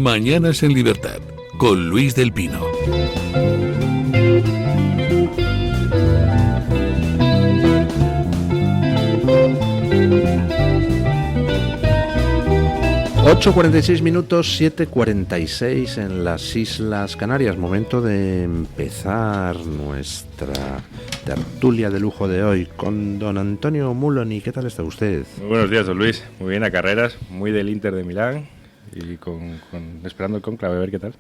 Mañanas en Libertad, con Luis del Pino. (8:46), 7:46 en las Islas Canarias. Momento de empezar nuestra tertulia de lujo de hoy con don Antonio Muloni. ¿Qué tal está usted? Muy buenos días, don Luis. Muy bien a carreras, muy del Inter de Milán y esperando el cónclave, a ver qué tal.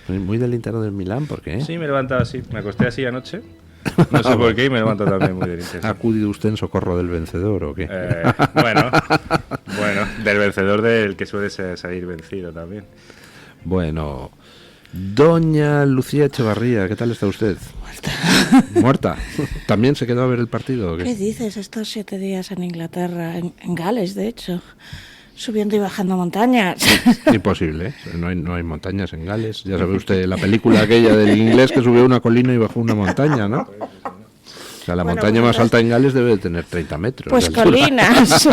Muy del Inter de Milán, ¿por qué? Sí, me he levantado así, me acosté así anoche. No sé por qué y me levanto también muy del Inter. ¿Ha acudido usted en socorro del vencedor o qué? Bueno, del vencedor del que suele salir vencido también. Bueno, doña Lucía Echevarría, ¿qué tal está usted? ¿Muerta? ¿También se quedó a ver el partido o qué? ¿Qué dices? Estos 7 días en Inglaterra, en Gales, de hecho, subiendo y bajando montañas. Imposible, ¿eh? No hay montañas en Gales. Ya sabe usted la película aquella del inglés que subió una colina y bajó una montaña, ¿no? O sea, la montaña más alta en Gales debe de tener 30 metros. Pues colinas.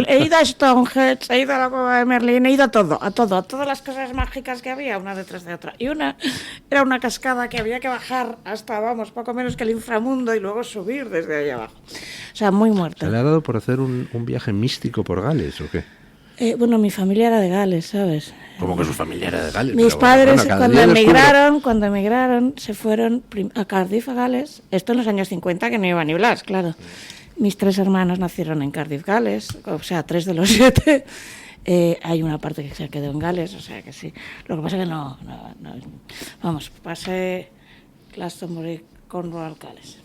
He ido a Stonehenge, he ido a la cueva de Merlín, he ido a todas las cosas mágicas que había, una detrás de otra. Y una era una cascada que había que bajar hasta, poco menos que el inframundo y luego subir desde ahí abajo. O sea, muy muerto. ¿Se le ha dado por hacer un viaje místico por Gales o qué? Bueno, mi familia era de Gales, ¿sabes? ¿Cómo que su familia era de Gales? Mis padres, cuando emigraron, se fueron a Cardiff, a Gales. Esto en los años 50, que no iba ni Blas, claro. Mis 3 hermanos nacieron en Cardiff, Gales, o sea, 3 de los 7. Hay una parte que se quedó en Gales, o sea que sí. Lo que pasa es que no pasé Glastonbury, Cornwall, Gales.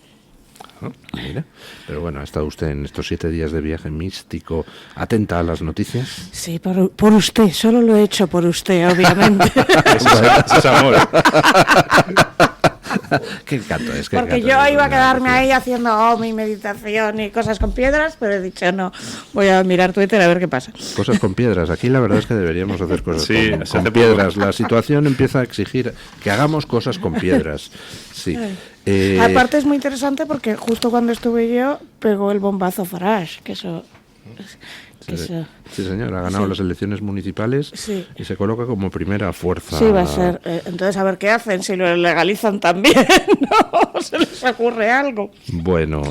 Mira. Pero bueno, ¿ha estado usted en estos 7 días de viaje místico atenta a las noticias? Sí, por usted, solo lo he hecho por usted, obviamente. Eso es amor. Qué encanto es. Porque yo iba a quedarme ahí haciendo mi meditación y cosas con piedras, pero he dicho no, voy a mirar Twitter a ver qué pasa. Cosas con piedras. Aquí la verdad es que deberíamos hacer cosas con piedras. La situación empieza a exigir que hagamos cosas con piedras. Sí. Aparte es muy interesante porque justo cuando estuve yo pegó el bombazo Farage, que eso... Sí, señor, ha ganado las elecciones municipales y se coloca como primera fuerza. Sí, va a ser. Entonces, a ver qué hacen, si lo legalizan también, ¿no? ¿Se les ocurre algo? Bueno,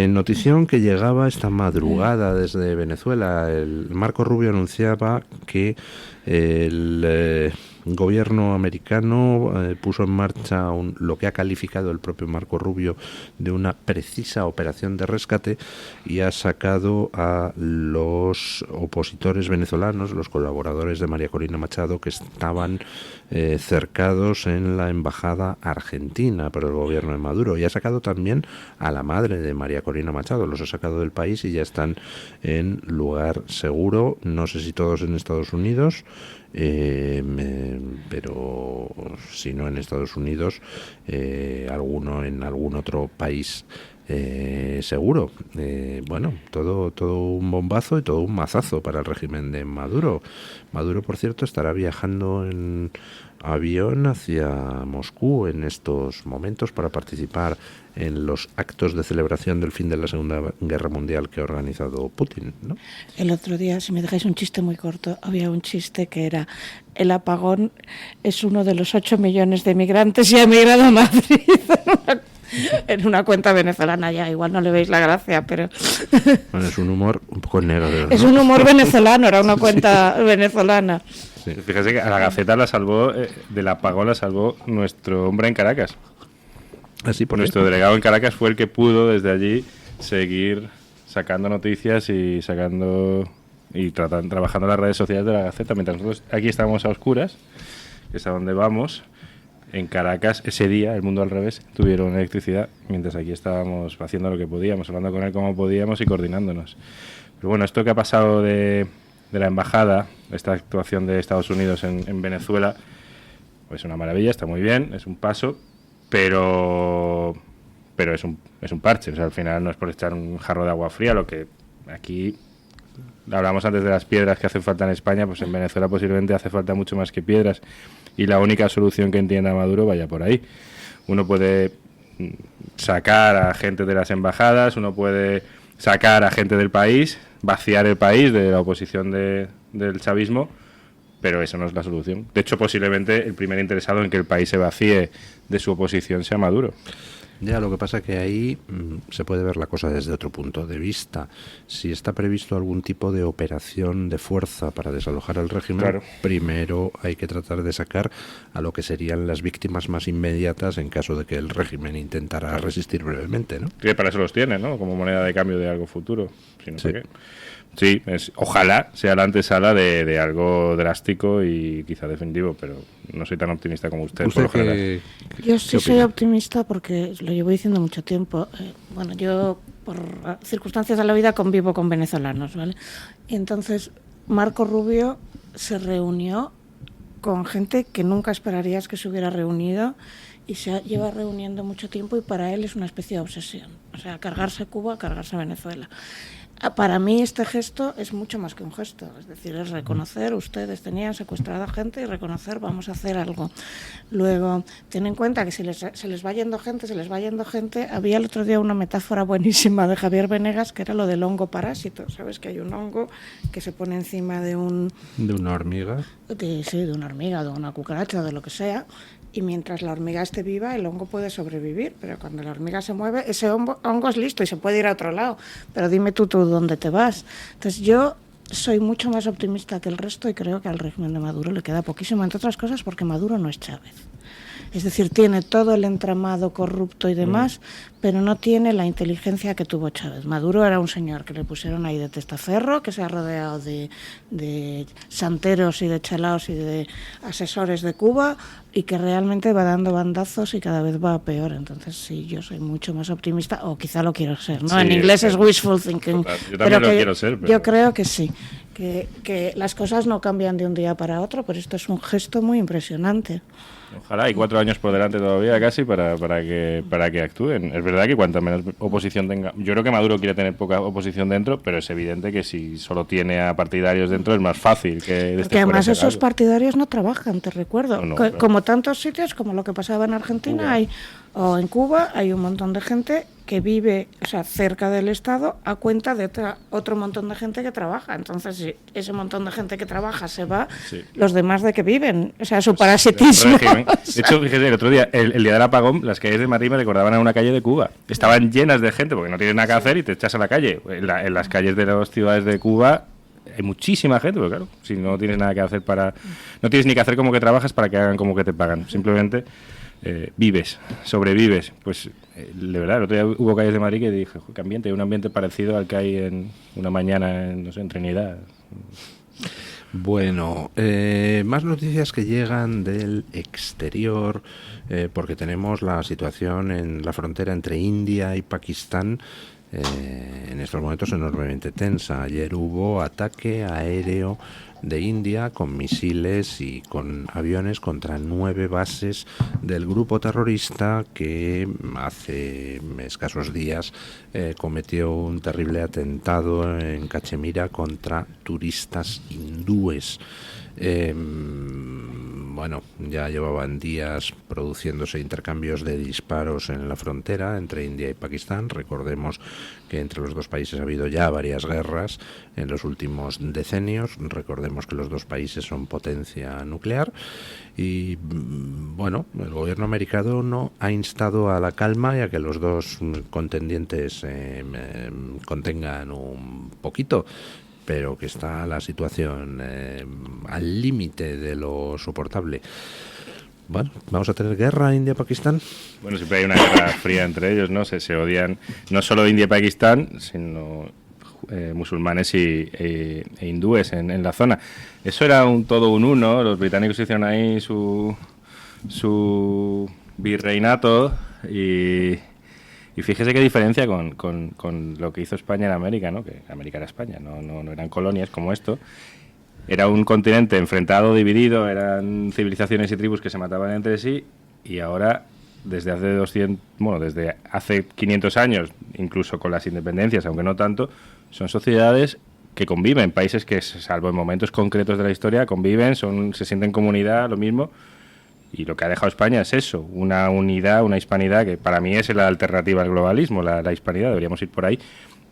notición que llegaba esta madrugada desde Venezuela. El Marco Rubio anunciaba que el gobierno americano puso en marcha lo que ha calificado el propio Marco Rubio de una precisa operación de rescate y ha sacado a los opositores venezolanos, los colaboradores de María Corina Machado, que estaban cercados en la embajada argentina por el gobierno de Maduro, y ha sacado también a la madre de María Corina Machado. Los ha sacado del país y ya están en lugar seguro, no sé si todos en Estados Unidos, pero si no en Estados Unidos, alguno en algún otro país seguro. Bueno, todo un bombazo y todo un mazazo para el régimen de Maduro. Maduro, por cierto, estará viajando en avión hacia Moscú en estos momentos para participar en los actos de celebración del fin de la Segunda Guerra Mundial que ha organizado Putin, ¿no? El otro día, si me dejáis un chiste muy corto, había un chiste que era: el apagón es uno de los 8 millones de migrantes y ha emigrado a Madrid. En una cuenta venezolana, ya igual no le veis la gracia, pero... Bueno, es un humor un poco negro, ¿no? Es un humor venezolano, era una cuenta venezolana. Sí. Fíjese que a la Gaceta la salvó, del apagón la salvó nuestro hombre en Caracas. Así, por nuestro delegado en Caracas fue el que pudo desde allí seguir sacando noticias y trabajando en las redes sociales de la Gaceta, mientras nosotros aquí estábamos a oscuras, que es a donde vamos. En Caracas, ese día, el mundo al revés, tuvieron electricidad, mientras aquí estábamos haciendo lo que podíamos, hablando con él como podíamos y coordinándonos. Pero bueno, esto que ha pasado de la embajada, esta actuación de Estados Unidos en Venezuela, pues es una maravilla, está muy bien, es un paso, pero es un parche. O sea, al final no es por echar un jarro de agua fría, lo que aquí... Hablamos antes de las piedras que hacen falta en España, pues en Venezuela posiblemente hace falta mucho más que piedras, y la única solución que entienda Maduro vaya por ahí. Uno puede sacar a gente de las embajadas, uno puede sacar a gente del país, vaciar el país de la oposición del chavismo, pero eso no es la solución. De hecho, posiblemente el primer interesado en que el país se vacíe de su oposición sea Maduro. Ya, lo que pasa es que ahí se puede ver la cosa desde otro punto de vista. Si está previsto algún tipo de operación de fuerza para desalojar al régimen, claro, primero hay que tratar de sacar a lo que serían las víctimas más inmediatas en caso de que el régimen intentara resistir brevemente, ¿no? Que para eso los tiene, ¿no? Como moneda de cambio de algo futuro. Si no Sí. sé qué. Sí, ojalá sea la antesala de algo drástico y quizá definitivo, pero no soy tan optimista como usted. Por lo general. Yo sí soy optimista porque lo llevo diciendo mucho tiempo. Bueno, yo por circunstancias de la vida convivo con venezolanos, ¿vale? Y entonces Marco Rubio se reunió con gente que nunca esperarías que se hubiera reunido y se lleva reuniendo mucho tiempo y para él es una especie de obsesión. O sea, cargarse Cuba, cargarse Venezuela. Para mí este gesto es mucho más que un gesto, es decir, es reconocer, ustedes tenían secuestrada gente y reconocer, vamos a hacer algo. Luego, ten en cuenta que si se les va yendo gente, había el otro día una metáfora buenísima de Javier Venegas, que era lo del hongo parásito. Sabes que hay un hongo que se pone encima de una hormiga. De una hormiga, de una cucaracha, de lo que sea. Y mientras la hormiga esté viva, el hongo puede sobrevivir, pero cuando la hormiga se mueve, ese hongo es listo y se puede ir a otro lado. Pero dime tú dónde te vas. Entonces yo soy mucho más optimista que el resto y creo que al régimen de Maduro le queda poquísimo, entre otras cosas porque Maduro no es Chávez. Es decir, tiene todo el entramado corrupto y demás, pero no tiene la inteligencia que tuvo Chávez. Maduro era un señor que le pusieron ahí de testaferro, que se ha rodeado de santeros y de chalaos y de asesores de Cuba y que realmente va dando bandazos y cada vez va a peor. Entonces sí, yo soy mucho más optimista, o quizá lo quiero ser, ¿no? Sí, en inglés es wishful thinking. Yo también lo quiero ser. Pero... Yo creo que sí, que las cosas no cambian de un día para otro, pero esto es un gesto muy impresionante. Ojalá, hay 4 años por delante todavía casi para que actúen. Es verdad que cuanta menos oposición tenga... Yo creo que Maduro quiere tener poca oposición dentro, pero es evidente que si solo tiene a partidarios dentro es más fácil que... Porque además esos partidarios no trabajan, te recuerdo. No, como tantos sitios, como lo que pasaba en Argentina o en Cuba, hay un montón de gente que vive, o sea, cerca del Estado a cuenta de otro montón de gente que trabaja. Entonces, si ese montón de gente que trabaja se va, los demás de que viven, o sea, su parasitismo. De hecho, fíjese, el otro día, el día del apagón, las calles de Madrid me recordaban a una calle de Cuba. Estaban llenas de gente porque no tienes nada que hacer y te echas a la calle. En las calles de las ciudades de Cuba hay muchísima gente, pero claro, si no tienes nada que hacer no tienes ni que hacer como que trabajas para que hagan como que te pagan. Simplemente... vives, sobrevives. Pues de verdad, el otro día hubo calles de Madrid que dije, qué ambiente, un ambiente parecido al que hay en una mañana no sé, en Trinidad. Bueno, más noticias que llegan del exterior, porque tenemos la situación en la frontera entre India y Pakistán en estos momentos enormemente tensa. Ayer hubo ataque aéreo de India con misiles y con aviones contra 9 bases del grupo terrorista que hace escasos días cometió un terrible atentado en Cachemira contra turistas hindúes. Bueno, ya llevaban días produciéndose intercambios de disparos en la frontera entre India y Pakistán. Recordemos que entre los dos países ha habido ya varias guerras en los últimos decenios. Recordemos que los dos países son potencia nuclear y, bueno, el gobierno americano ha instado a la calma y a que los dos contendientes contengan un poquito, pero que está la situación al límite de lo soportable. Bueno, ¿vamos a tener guerra India-Pakistán? Bueno, siempre hay una guerra fría entre ellos, ¿no? Se odian no solo India y Pakistán, sino musulmanes e hindúes en la zona. Eso era todo un uno, los británicos hicieron ahí su virreinato y fíjese qué diferencia con lo que hizo España en América, ¿no? Que América era España, no eran colonias como esto. Era un continente enfrentado, dividido, eran civilizaciones y tribus que se mataban entre sí y ahora, desde hace 500 años, incluso con las independencias, aunque no tanto, son sociedades que conviven, países que, salvo en momentos concretos de la historia, conviven, se sienten comunidad, lo mismo. Y lo que ha dejado España es eso, una unidad, una hispanidad, que para mí es la alternativa al globalismo, la hispanidad, deberíamos ir por ahí.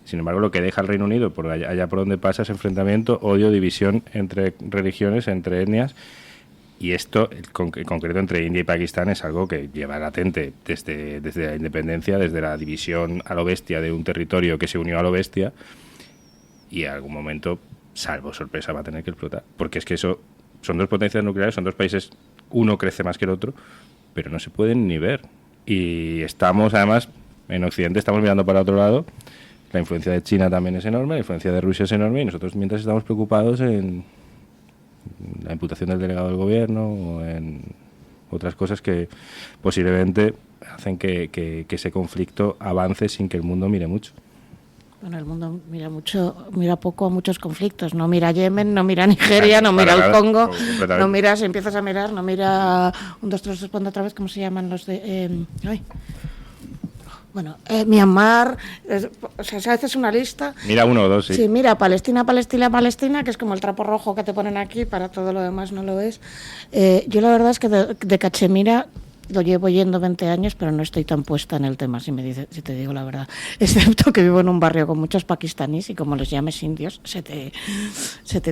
Sin embargo, lo que deja el Reino Unido, por allá por donde pasa, es enfrentamiento, odio, división entre religiones, entre etnias. Y esto, en concreto entre India y Pakistán, es algo que lleva latente desde la independencia, desde la división a lo bestia de un territorio que se unió a lo bestia, y en algún momento, salvo sorpresa, va a tener que explotar. Porque es que eso son dos potencias nucleares, son dos países, uno crece más que el otro, pero no se pueden ni ver. Y estamos, además, en Occidente estamos mirando para otro lado. La influencia de China también es enorme, la influencia de Rusia es enorme, y nosotros mientras estamos preocupados en la imputación del delegado del gobierno o en otras cosas que posiblemente hacen que ese conflicto avance sin que el mundo mire mucho. Bueno, el mundo mira poco a muchos conflictos. No mira Yemen, no mira Nigeria, no mira el Congo, no mira, si empiezas a mirar, no mira 1, 2, 3, responde otra vez, ¿cómo se llaman los de...? Myanmar, o sea, si haces una lista... Mira 1 o 2, sí. Sí, mira Palestina, que es como el trapo rojo que te ponen aquí, para todo lo demás no lo es. Yo la verdad es que de Cachemira lo llevo yendo 20 años, pero no estoy tan puesta en el tema, si te digo la verdad. Excepto que vivo en un barrio con muchos pakistaníes y como los llames indios, se te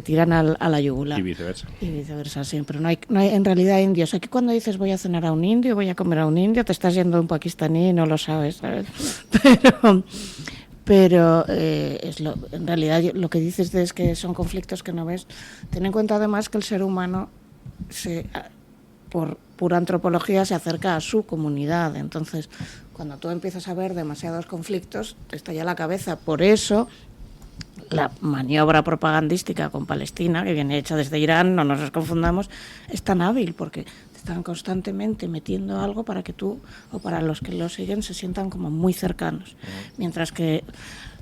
tiran a la yugular. Y viceversa. Y viceversa, sí. Pero no hay en realidad indios. Aquí cuando dices voy a cenar a un indio, voy a comer a un indio, te estás yendo a un pakistaní y no lo sabes, ¿sabes? Pero en realidad lo que dices es que son conflictos que no ves. Ten en cuenta además que el ser humano por pura antropología se acerca a su comunidad. Entonces, cuando tú empiezas a ver demasiados conflictos, te estalla la cabeza. Por eso, la maniobra propagandística con Palestina, que viene hecha desde Irán, no nos confundamos, es tan hábil, porque te están constantemente metiendo algo para que tú, o para los que lo siguen, se sientan como muy cercanos. Mientras que,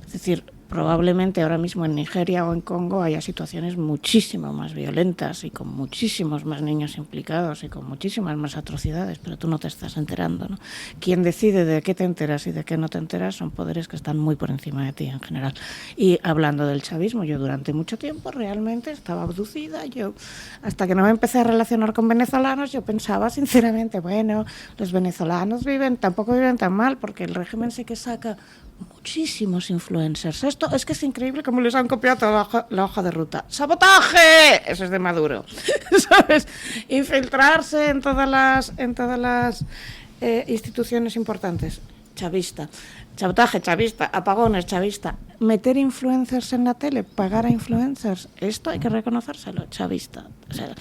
es decir, probablemente ahora mismo en Nigeria o en Congo haya situaciones muchísimo más violentas y con muchísimos más niños implicados y con muchísimas más atrocidades, pero tú no te estás enterando, ¿no? Quien decide de qué te enteras y de qué no te enteras son poderes que están muy por encima de ti en general. Y hablando del chavismo, yo durante mucho tiempo realmente estaba abducida. Yo, hasta que no me empecé a relacionar con venezolanos, yo pensaba sinceramente, bueno, los venezolanos tampoco viven tan mal, porque el régimen sí que saca muchísimos influencers. Esto es que es increíble cómo les han copiado toda la hoja de ruta. ¡Sabotaje! Eso es de Maduro. ¿Sabes? Infiltrarse en todas las instituciones importantes. Chavista. Sabotaje, chavista. Apagones, chavista. Meter influencers en la tele, pagar a influencers. Esto hay que reconocérselo, chavista. O sea,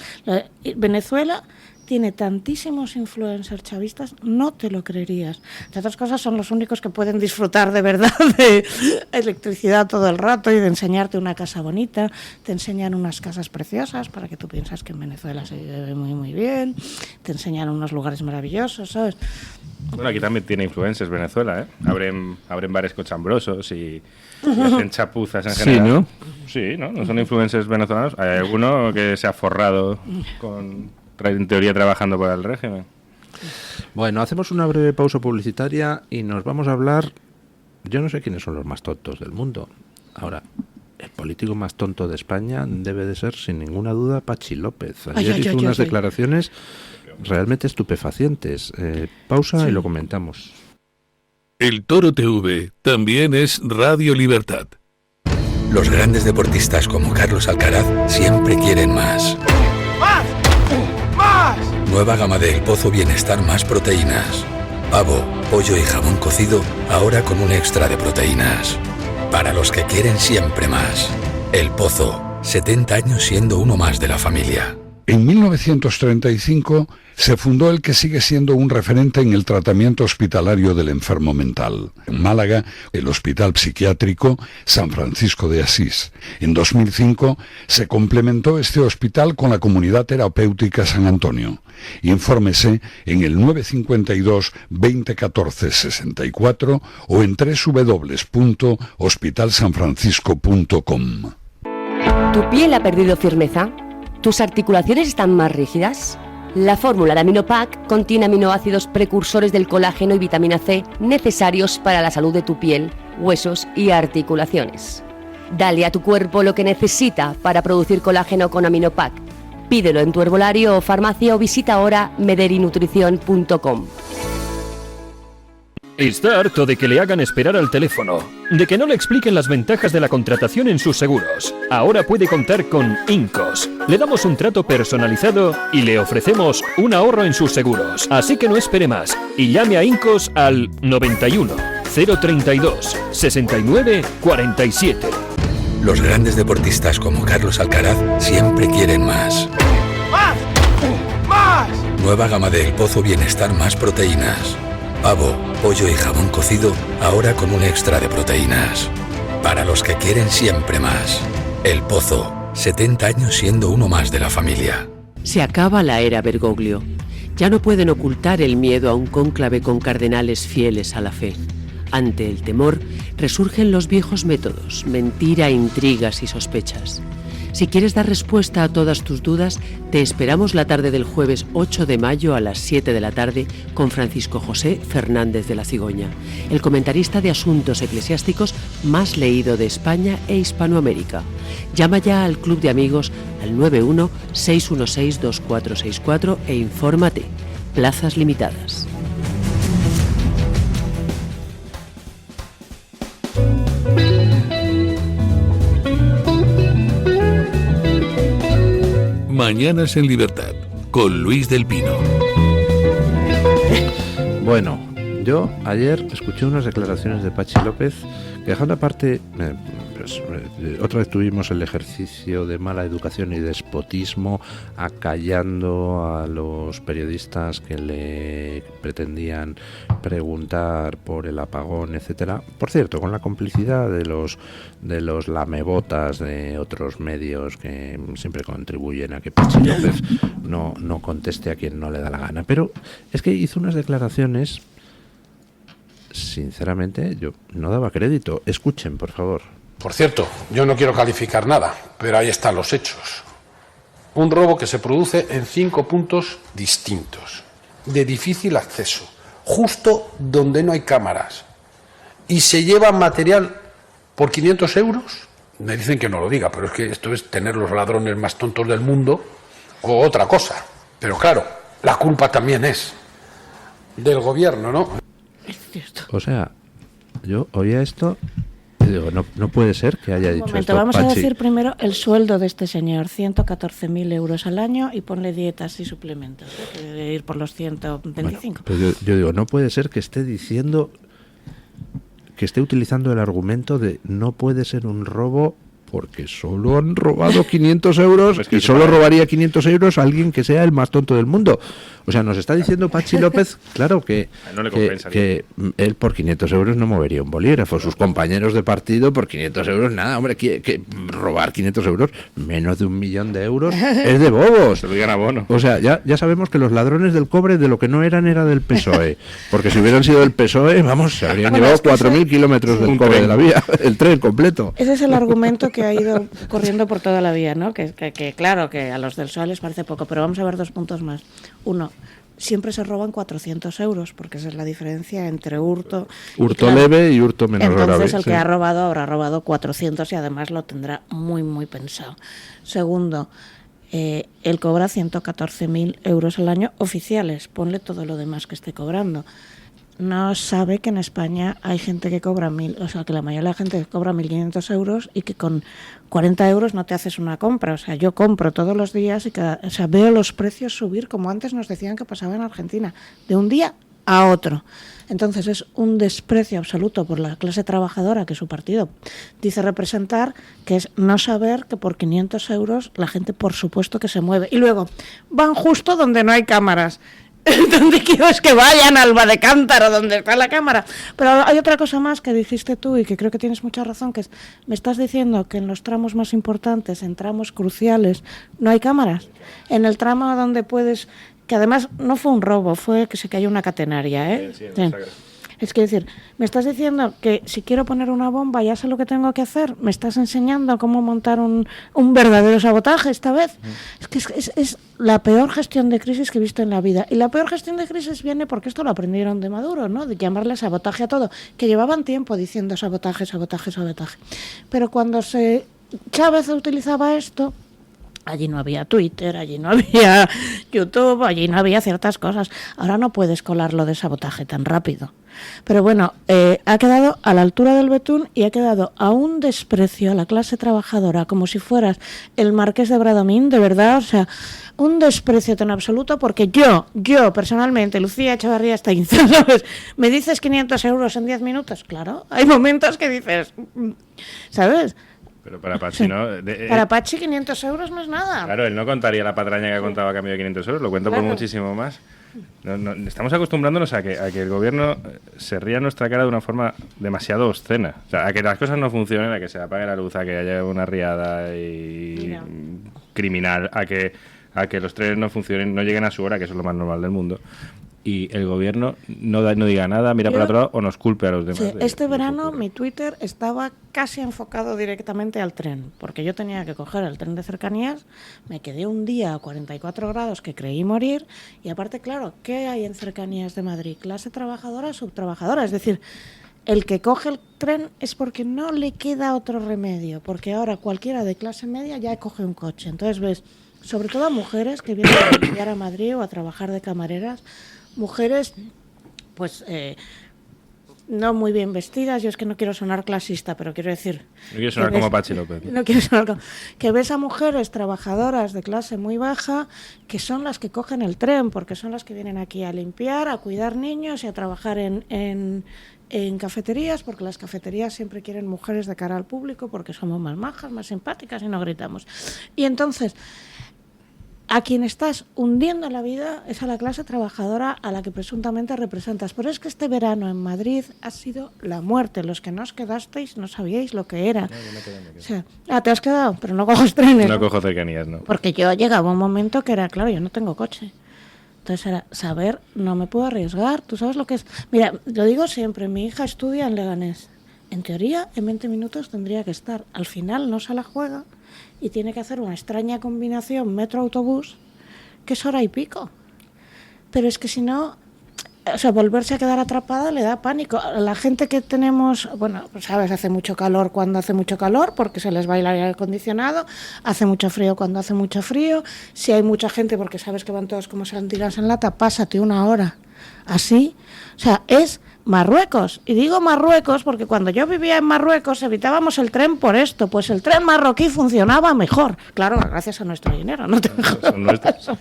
Venezuela tiene tantísimos influencers chavistas, no te lo creerías. Entre otras cosas, son los únicos que pueden disfrutar de verdad de electricidad todo el rato y de enseñarte una casa bonita. Te enseñan unas casas preciosas para que tú piensas que en Venezuela se vive muy, muy bien. Te enseñan unos lugares maravillosos, ¿sabes? Bueno, aquí también tiene influencers Venezuela, ¿eh? Abren bares cochambrosos y hacen chapuzas en general. Sí, ¿no? No son influencers venezolanos. Hay alguno que se ha forrado en teoría trabajando para el régimen. Bueno, hacemos una breve pausa publicitaria y nos vamos a hablar. Yo no sé quiénes son los más tontos del mundo. Ahora, el político más tonto de España debe de ser, sin ninguna duda, Pachi López. Ayer hizo unas declaraciones realmente estupefacientes. Pausa y lo comentamos. El Toro TV también es Radio Libertad. Los grandes deportistas como Carlos Alcaraz siempre quieren más. ¡Más! ¡Más! Nueva gama de El Pozo Bienestar Más Proteínas. Pavo, pollo y jamón cocido, ahora con un extra de proteínas. Para los que quieren siempre más. El Pozo, 70 años siendo uno más de la familia. En 1935 se fundó el que sigue siendo un referente en el tratamiento hospitalario del enfermo mental. En Málaga, el Hospital Psiquiátrico San Francisco de Asís. En 2005 se complementó este hospital con la Comunidad Terapéutica San Antonio. Infórmese en el 952 2014 64 o en www.hospitalsanfrancisco.com. ¿Tu piel ha perdido firmeza? ¿Tus articulaciones están más rígidas? La fórmula de Aminopac contiene aminoácidos precursores del colágeno y vitamina C necesarios para la salud de tu piel, huesos y articulaciones. Dale a tu cuerpo lo que necesita para producir colágeno con Aminopac. Pídelo en tu herbolario o farmacia o visita ahora mederinutrición.com. Está harto de que le hagan esperar al teléfono, de que no le expliquen las ventajas de la contratación en sus seguros. Ahora puede contar con Incos. Le damos un trato personalizado y le ofrecemos un ahorro en sus seguros. Así que no espere más y llame a Incos al 91 032 69 47. Los grandes deportistas como Carlos Alcaraz siempre quieren más. ¡Más! ¡Más! Nueva gama de El Pozo Bienestar más proteínas. Pavo, pollo y jamón cocido, ahora con un extra de proteínas. Para los que quieren siempre más. El Pozo, 70 años siendo uno más de la familia. Se acaba la era Bergoglio. Ya no pueden ocultar el miedo a un cónclave con cardenales fieles a la fe. Ante el temor, resurgen los viejos métodos, mentira, intrigas y sospechas. Si quieres dar respuesta a todas tus dudas, te esperamos la tarde del jueves 8 de mayo a las 7 de la tarde con Francisco José Fernández de la Cigoña, el comentarista de asuntos eclesiásticos más leído de España e Hispanoamérica. Llama ya al Club de Amigos al 91 616 2464 e infórmate. Plazas limitadas. Mañanas en Libertad, con Luis del Pino. Bueno, yo ayer escuché unas declaraciones de Pachi López que, dejando aparte, otra vez tuvimos el ejercicio de mala educación y despotismo acallando a los periodistas que le pretendían preguntar por el apagón, etcétera. Por cierto, con la complicidad de los lamebotas de otros medios que siempre contribuyen a que Pachi López no conteste a quien no le da la gana. Pero es que hizo unas declaraciones, sinceramente, yo no daba crédito. Escuchen, por favor. Por cierto, yo no quiero calificar nada, pero ahí están los hechos. Un robo que se produce en 5 puntos distintos, de difícil acceso, justo donde no hay cámaras. Y se lleva material por 500 euros. Me dicen que no lo diga, pero es que esto es tener los ladrones más tontos del mundo o otra cosa. Pero claro, la culpa también es del gobierno, ¿no? O sea, yo oía esto y digo, no puede ser que haya dicho esto. Vamos Pachi. a decir primero el sueldo de este señor, 114.000 euros al año, y ponle dietas y suplementos, que debe ir por los 125. Bueno, pero yo digo, no puede ser que esté diciendo, que esté utilizando el argumento de no puede ser un robo porque solo han robado 500 euros y solo robaría 500 euros a alguien que sea el más tonto del mundo. O sea, nos está diciendo Pachi López, claro, que él por 500 euros no movería un bolígrafo. Sus compañeros de partido por 500 euros, nada, hombre, que robar 500 euros, menos de 1 millón de euros, es de bobos. Se lo digan a Bono. O sea, ya sabemos que los ladrones del cobre de lo que no eran era del PSOE. Porque si hubieran sido del PSOE, vamos, se habrían llevado 4.000 kilómetros del cobre de la vía, el tren completo. Ese es el argumento que ha ido corriendo por toda la vía, ¿no? Que claro, que a los del PSOE les parece poco, pero vamos a ver 2 puntos más. Uno, siempre se roban 400 euros, porque esa es la diferencia entre hurto... leve y hurto menos grave. Entonces el que ha robado habrá robado 400 y además lo tendrá muy, muy pensado. Segundo, él cobra 114.000 euros al año oficiales, ponle todo lo demás que esté cobrando. No sabe que en España hay gente que cobra o sea, que la mayoría de la gente cobra 1.500 euros y que con 40 euros no te haces una compra. O sea, yo compro todos los días y veo los precios subir, como antes nos decían que pasaba en Argentina, de un día a otro. Entonces es un desprecio absoluto por la clase trabajadora que su partido dice representar, que es no saber que por 500 euros la gente por supuesto que se mueve. Y luego van justo donde no hay cámaras. Donde quiero es que vayan al Badecántaro, donde está la cámara. Pero hay otra cosa más que dijiste tú y que creo que tienes mucha razón, que es, me estás diciendo que en los tramos más importantes, en tramos cruciales, no hay cámaras. En el tramo donde puedes, que además no fue un robo, fue que se cayó una catenaria, ¿eh? Sí. Es que decir, me estás diciendo que si quiero poner una bomba ya sé lo que tengo que hacer. Me estás enseñando cómo montar un verdadero sabotaje esta vez. Es que es la peor gestión de crisis que he visto en la vida. Y la peor gestión de crisis viene porque esto lo aprendieron de Maduro, ¿no? De llamarle sabotaje a todo. Que llevaban tiempo diciendo sabotaje, sabotaje, sabotaje. Pero cuando Chávez utilizaba esto, Allí no había Twitter, allí no había YouTube, allí no había ciertas cosas. Ahora no puedes colarlo de sabotaje tan rápido. Pero bueno, ha quedado a la altura del betún y ha quedado a un desprecio a la clase trabajadora, como si fueras el marqués de Bradomín, de verdad, o sea, un desprecio tan absoluto, porque yo personalmente, Lucía Echevarría Stainz, ¿sabes? ¿Me dices 500 euros en 10 minutos? Claro, hay momentos que dices, ¿sabes? Pero para Pachi, ¿no? Para Pachi 500 euros no es nada. Claro, él no contaría la patraña que contaba a cambio de 500 euros, lo cuenta por muchísimo más. No, estamos acostumbrándonos a que el gobierno se ría en nuestra cara de una forma demasiado obscena. O sea, a que las cosas no funcionen, a que se apague la luz, a que haya una riada y criminal, a que los trenes no funcionen, no lleguen a su hora, que eso es lo más normal del mundo. Y el gobierno no diga nada, mira para otro lado o nos culpe a los demás. Sí, este verano mi Twitter estaba casi enfocado directamente al tren, porque yo tenía que coger el tren de cercanías, me quedé un día a 44 grados que creí morir, y aparte, claro, ¿qué hay en cercanías de Madrid? Clase trabajadora, subtrabajadora, es decir, el que coge el tren es porque no le queda otro remedio, porque ahora cualquiera de clase media ya coge un coche. Entonces ves, sobre todo a mujeres que vienen a limpiar a Madrid o a trabajar de camareras, mujeres, pues, no muy bien vestidas. Yo es que no quiero sonar clasista, pero quiero decir... No quiero sonar como Pachi López. No quiero sonar como... Que ves a mujeres trabajadoras de clase muy baja, que son las que cogen el tren, porque son las que vienen aquí a limpiar, a cuidar niños y a trabajar en cafeterías, porque las cafeterías siempre quieren mujeres de cara al público, porque somos más majas, más simpáticas y no gritamos. Y entonces... a quien estás hundiendo la vida es a la clase trabajadora a la que presuntamente representas. Pero es que este verano en Madrid ha sido la muerte. Los que no os quedasteis no sabíais lo que era. No, yo me quedé. O sea, te has quedado, pero no coges trenes. No cojo cercanías, no. Porque yo llegaba un momento que era, claro, yo no tengo coche. Entonces era saber, no me puedo arriesgar. ¿Tú sabes lo que es? Mira, lo digo siempre, mi hija estudia en Leganés. En teoría, en 20 minutos tendría que estar. Al final no se la juega y tiene que hacer una extraña combinación metro-autobús, que es hora y pico. Pero es que si no, o sea, volverse a quedar atrapada le da pánico. La gente que tenemos, bueno, pues sabes, hace mucho calor cuando hace mucho calor, porque se les va el aire acondicionado, hace mucho frío cuando hace mucho frío. Si hay mucha gente, porque sabes que van todos como sardinitas en lata, pásate una hora así. O sea, es... Marruecos, y digo Marruecos porque cuando yo vivía en Marruecos evitábamos el tren por esto, pues el tren marroquí funcionaba mejor, claro, gracias a nuestro dinero, no te son nuestros.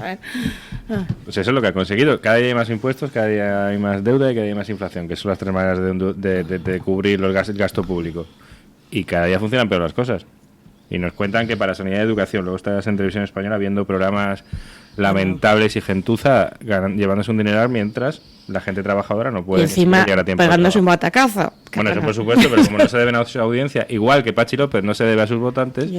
Pues eso es lo que ha conseguido, cada día hay más impuestos, cada día hay más deuda y cada día hay más inflación, que son las tres maneras de cubrir el gasto público, y cada día funcionan peor las cosas, y nos cuentan que para sanidad y educación, luego estás en televisión española viendo programas lamentables y gentuza llevándose un dineral mientras la gente trabajadora no puede y encima llegar a tiempo pegándose un batacazo. Bueno, eso por supuesto, pero como no se deben a su audiencia, igual que Pachi López no se debe a sus votantes,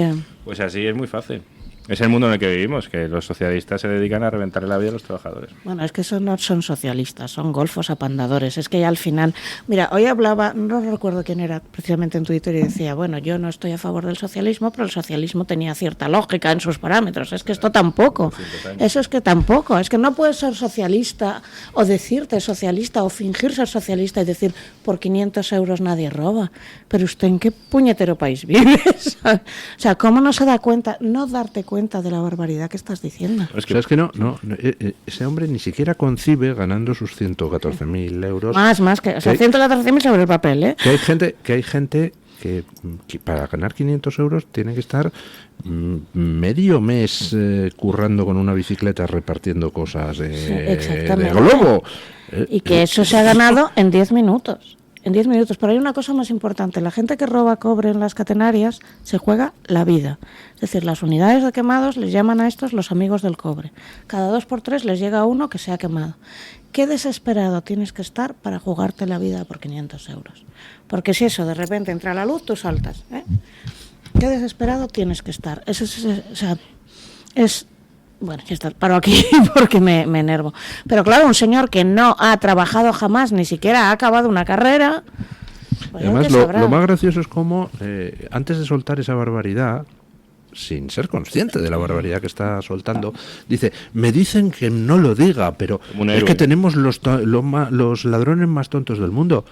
pues así es muy fácil. Es el mundo en el que vivimos, que los socialistas se dedican a reventarle la vida a los trabajadores. Bueno, es que esos no son socialistas, son golfos apandadores. Es que ya al final... Mira, hoy hablaba, no recuerdo quién era precisamente en Twitter, y decía, bueno, yo no estoy a favor del socialismo, pero el socialismo tenía cierta lógica en sus parámetros. Es que esto tampoco. Eso es que tampoco. Es que no puedes ser socialista o decirte socialista o fingir ser socialista y decir, por 500 euros nadie roba. Pero usted, ¿en qué puñetero país vive? O sea, ¿cómo no se da cuenta? No darte cuenta de la barbaridad que estás diciendo. Es que no, ese hombre ni siquiera concibe ganando sus 114.000 euros. Más que, o sea, 114.000 sobre el papel, ¿eh? Que hay gente que para ganar 500 euros tiene que estar medio mes currando con una bicicleta repartiendo cosas de globo. Y que eso se ha ganado en 10 minutos. En 10 minutos, pero hay una cosa más importante. La gente que roba cobre en las catenarias se juega la vida. Es decir, las unidades de quemados les llaman a estos los amigos del cobre. Cada 2 por 3 les llega uno que se ha quemado. Qué desesperado tienes que estar para jugarte la vida por 500 euros. Porque si eso de repente entra la luz, tú saltas, ¿eh? Qué desesperado tienes que estar. Eso es bueno, ya está, paro aquí porque me enervo. Pero claro, un señor que no ha trabajado jamás, ni siquiera ha acabado una carrera... Pues además, lo más gracioso es como, antes de soltar esa barbaridad, sin ser consciente de la barbaridad que está soltando, dice, me dicen que no lo diga, pero es que tenemos los ladrones más tontos del mundo.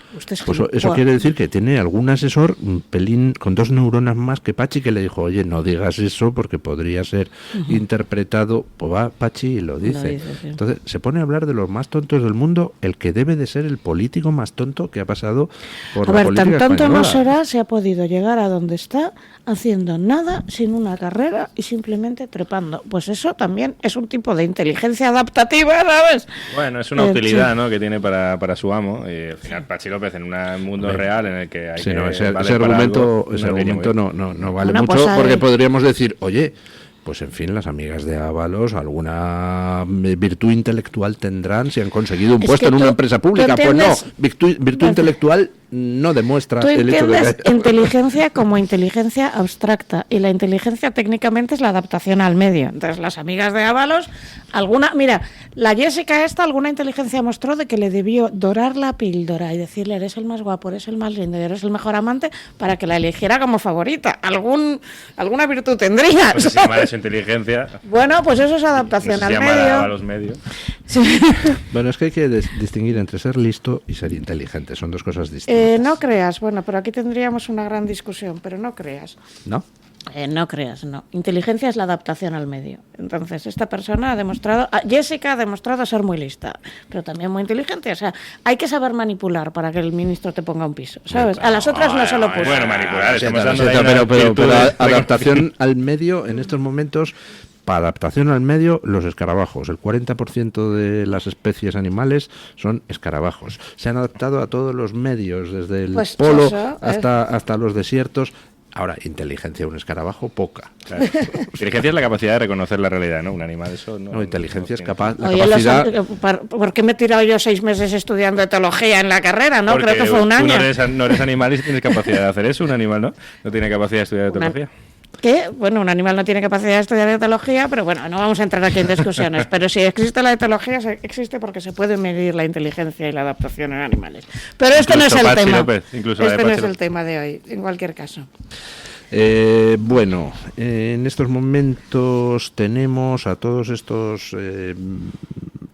Pues eso quiere decir que tiene algún asesor un pelín con 2 neuronas más que Pachi, que le dijo, oye, no digas eso porque podría ser interpretado. Pues va Pachi y lo dice. Sí. Entonces se pone a hablar de los más tontos del mundo, el que debe de ser el político más tonto que ha pasado por la política española. Tan tonto no será si ha podido llegar a donde está haciendo nada, sin una carrera y simplemente trepando. Pues eso también es un tipo de inteligencia adaptativa, ¿sabes? Bueno, es una utilidad, ¿no?, que tiene para su amo. Y al final Pachi López, en un mundo real en el que hay que ese argumento no vale mucho, porque podríamos decir, oye, pues en fin, las amigas de Ábalos alguna virtud intelectual tendrán si han conseguido un puesto en una empresa pública. Pues no, virtud intelectual no demuestra el hecho de que... inteligencia como inteligencia abstracta, y la inteligencia técnicamente es la adaptación al medio. Entonces las amigas de Ábalos, mira, la Jessica alguna inteligencia mostró de que le debió dorar la píldora y decirle, eres el más guapo, eres el más lindo y eres el mejor amante, para que la eligiera como favorita. Alguna virtud tendría. Pues si llama eso inteligencia. Bueno, pues eso es adaptación al medio. A los medios. Sí. Bueno, es que hay que distinguir entre ser listo y ser inteligente, son dos cosas distintas. No creas, pero aquí tendríamos una gran discusión, pero no creas. ¿No? No creas, no. Inteligencia es la adaptación al medio. Entonces, esta persona ha demostrado, Jessica ha demostrado ser muy lista, pero también muy inteligente. O sea, hay que saber manipular para que el ministro te ponga un piso, ¿sabes? A las otras no se lo puso. Bueno, manipular, pero adaptación al medio en estos momentos... Para adaptación al medio, los escarabajos. El 40% de las especies animales son escarabajos. Se han adaptado a todos los medios, desde el polo hasta los desiertos. Ahora, inteligencia, un escarabajo, poca. Claro. Inteligencia es la capacidad de reconocer la realidad, ¿no? Un animal, eso no. Inteligencia es capaz. ¿Por qué me he tirado yo 6 meses estudiando etología en la carrera, no? Porque creo que fue un año. No eres animal y tienes capacidad de hacer eso. Un animal, ¿no? No tiene capacidad de estudiar etología. Que, un animal no tiene capacidad de estudiar etología, pero no vamos a entrar aquí en discusiones. Pero si existe la etología, existe porque se puede medir la inteligencia y la adaptación en animales. Pero este no es el tema. Este no es el tema de hoy, en cualquier caso. En estos momentos tenemos a todos estos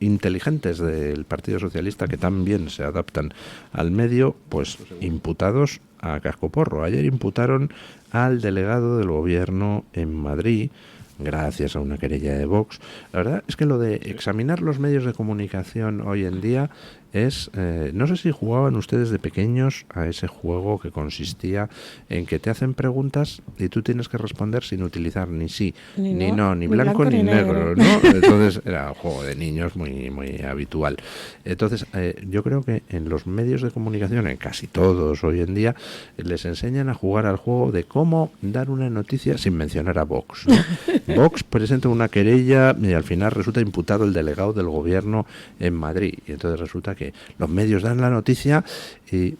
inteligentes del Partido Socialista que también se adaptan al medio, pues imputados a cascoporro. Ayer imputaron al delegado del gobierno en Madrid, gracias a una querella de Vox. La verdad es que lo de examinar los medios de comunicación hoy en día es... no sé si jugaban ustedes de pequeños a ese juego que consistía en que te hacen preguntas y tú tienes que responder sin utilizar ni sí, ni no, ni blanco ni negro, ¿no? Entonces era un juego de niños muy, muy habitual. Entonces yo creo que en los medios de comunicación, en casi todos hoy en día, les enseñan a jugar al juego de cómo dar una noticia sin mencionar a Vox, ¿no? Vox presenta una querella y al final resulta imputado el delegado del gobierno en Madrid, y entonces resulta que los medios dan la noticia y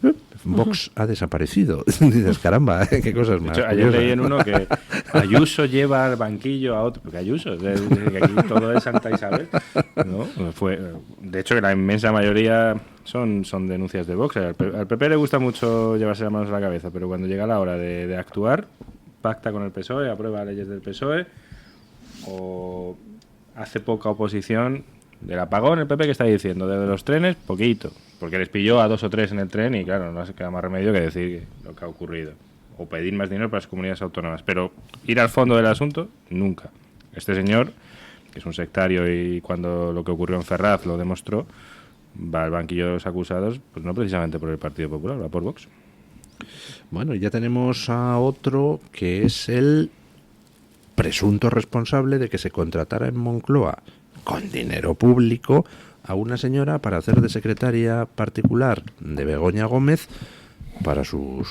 Vox ha desaparecido. Dices, caramba, qué cosas más. De hecho, ayer leí en uno que Ayuso lleva al banquillo a otro, porque Ayuso, que aquí todo es Santa Isabel, ¿no? De hecho, que la inmensa mayoría son denuncias de Vox. Al PP le gusta mucho llevarse las manos a la cabeza, pero cuando llega la hora de actuar, pacta con el PSOE, aprueba leyes del PSOE o hace poca oposición. Del apagón, el PP que está diciendo, de los trenes, poquito, porque les pilló a 2 o 3 en el tren y claro, no se queda más remedio que decir lo que ha ocurrido o pedir más dinero para las comunidades autónomas, pero ir al fondo del asunto, nunca. Este señor, que es un sectario y cuando lo que ocurrió en Ferraz lo demostró, va al banquillo de los acusados, pues no precisamente por el Partido Popular, va por Vox. Bueno, ya tenemos a otro que es el presunto responsable de que se contratara en Moncloa con dinero público a una señora para hacer de secretaria particular de Begoña Gómez para sus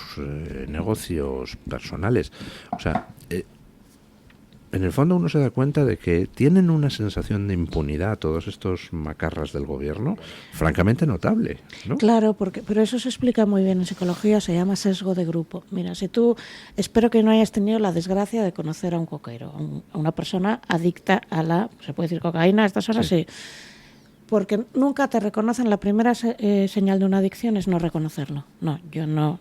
negocios personales. O sea, en el fondo uno se da cuenta de que tienen una sensación de impunidad todos estos macarras del gobierno francamente notable, ¿no? Claro, pero eso se explica muy bien en psicología, se llama sesgo de grupo. Mira, si tú, espero que no hayas tenido la desgracia de conocer a un cocaíno, a una persona adicta a ¿se puede decir cocaína a estas horas? Sí. Porque nunca te reconocen. La primera señal de una adicción es no reconocerlo. No, yo no.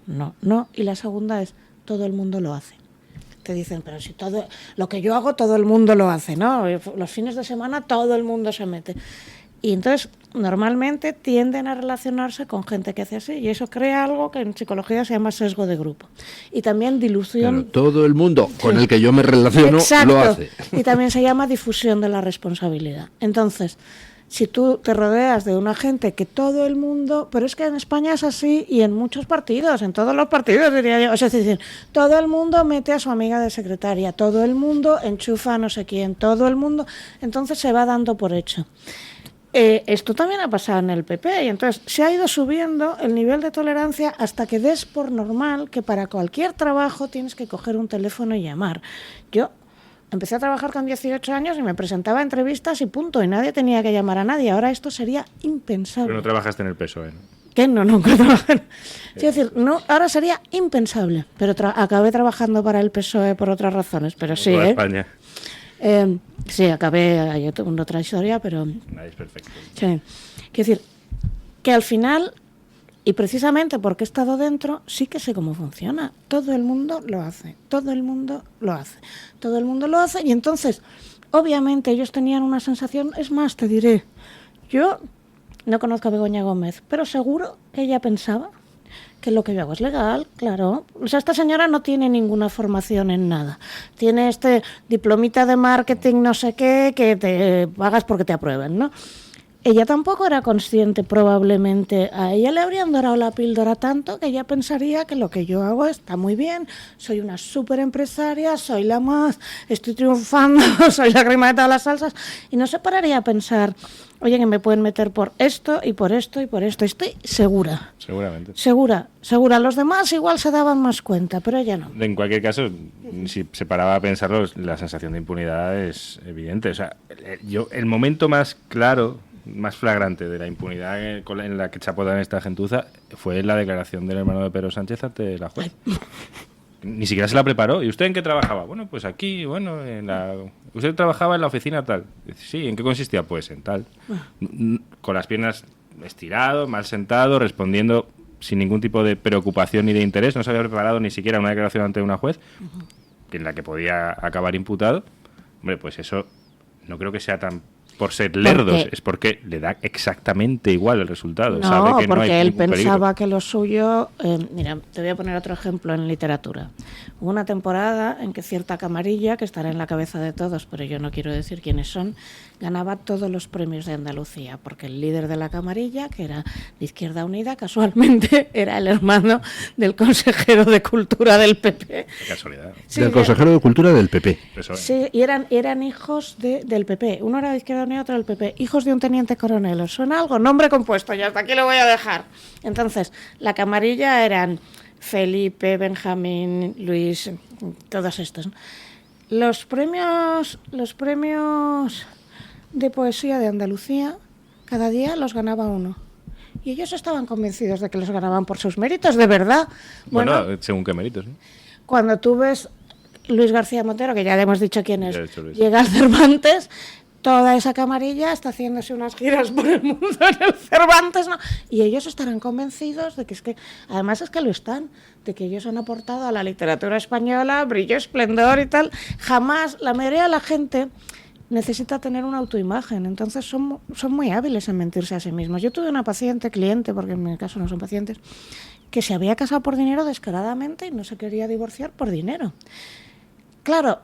Y la segunda es todo el mundo lo hace. te dicen, pero si todo lo que yo hago todo el mundo lo hace, ¿no? Los fines de semana todo el mundo se mete. Y entonces normalmente tienden a relacionarse con gente que hace así, y eso crea algo que en psicología se llama sesgo de grupo. Y también dilución. Claro, todo el mundo con el que yo me relaciono lo hace. Y también se llama difusión de la responsabilidad. Entonces, si tú te rodeas de una gente que todo el mundo, pero es que en España es así y en muchos partidos, en todos los partidos diría yo, o sea, es decir, todo el mundo mete a su amiga de secretaria, todo el mundo enchufa a no sé quién, todo el mundo, entonces se va dando por hecho. Esto también ha pasado en el PP y entonces se ha ido subiendo el nivel de tolerancia hasta que des por normal que para cualquier trabajo tienes que coger un teléfono y llamar. Yo empecé a trabajar con 18 años y me presentaba a entrevistas y punto, y nadie tenía que llamar a nadie. Ahora esto sería impensable. Pero no trabajaste en el PSOE, ¿no? ¿Qué? No, nunca trabajé. Es decir, no, ahora sería impensable, pero acabé trabajando para el PSOE por otras razones, pero sí, Toda España. Sí, acabé, yo tengo otra historia, pero... Nadie es perfecto. Sí. Quiero decir, que al final, y precisamente porque he estado dentro, sí que sé cómo funciona. Todo el mundo lo hace, todo el mundo lo hace, todo el mundo lo hace, y entonces, obviamente, ellos tenían una sensación, es más, te diré, yo no conozco a Begoña Gómez, pero seguro que ella pensaba que lo que yo hago es legal, claro. O sea, esta señora no tiene ninguna formación en nada. Tiene este diplomita de marketing no sé qué, que te pagas porque te aprueben, ¿no? Ella tampoco era consciente, probablemente. A ella le habrían dorado la píldora tanto que ella pensaría que lo que yo hago está muy bien, soy una súper empresaria, soy la más, estoy triunfando, soy la crema de todas las salsas, y no se pararía a pensar, oye, que me pueden meter por esto y por esto y por esto. Estoy segura. Seguramente. Segura. Los demás igual se daban más cuenta, pero ella no. En cualquier caso, si se paraba a pensarlo, la sensación de impunidad es evidente. O sea, el momento más claro, más flagrante de la impunidad en la que chapotean esta gentuza fue la declaración del hermano de Pedro Sánchez ante la juez. Ni siquiera se la preparó. ¿Y usted en qué trabajaba? Bueno, pues aquí, usted trabajaba en la oficina tal. Sí, ¿en qué consistía? Pues en tal. Con las piernas estirado, mal sentado, respondiendo sin ningún tipo de preocupación ni de interés. No se había preparado ni siquiera una declaración ante una juez en la que podía acabar imputado. Hombre, pues eso no creo que sea tan por ser lerdos, es porque le da exactamente igual el resultado. No, sabe que porque no hay él pensaba peligro. que lo suyo... mira, te voy a poner otro ejemplo en literatura. Hubo una temporada en que cierta camarilla, que estará en la cabeza de todos, pero yo no quiero decir quiénes son, ganaba todos los premios de Andalucía, porque el líder de la camarilla, que era de Izquierda Unida, casualmente era el hermano del consejero de Cultura del PP. Qué casualidad. Sí, del consejero de Cultura del PP. Eso es. Sí, y eran hijos del PP. Uno era de Izquierda Unida, otro del PP. Hijos de un teniente coronel. ¿Os suena algo? Nombre compuesto, y hasta aquí lo voy a dejar. Entonces, la camarilla eran Felipe, Benjamín, Luis, todos estos, ¿no? Los premios de poesía de Andalucía, cada día los ganaba uno. Y ellos estaban convencidos de que los ganaban por sus méritos, de verdad. Bueno, según qué méritos, ¿no? Cuando tú ves Luis García Montero, que ya le hemos dicho quién es, llega al Cervantes, toda esa camarilla está haciéndose unas giras por el mundo en el Cervantes, ¿no? Y ellos estarán convencidos de que además es que lo están, de que ellos han aportado a la literatura española brillo, esplendor y tal. Jamás, la mayoría de la gente necesita tener una autoimagen, entonces son muy hábiles en mentirse a sí mismos. Yo tuve una cliente, porque en mi caso no son pacientes, que se había casado por dinero descaradamente y no se quería divorciar por dinero. Claro,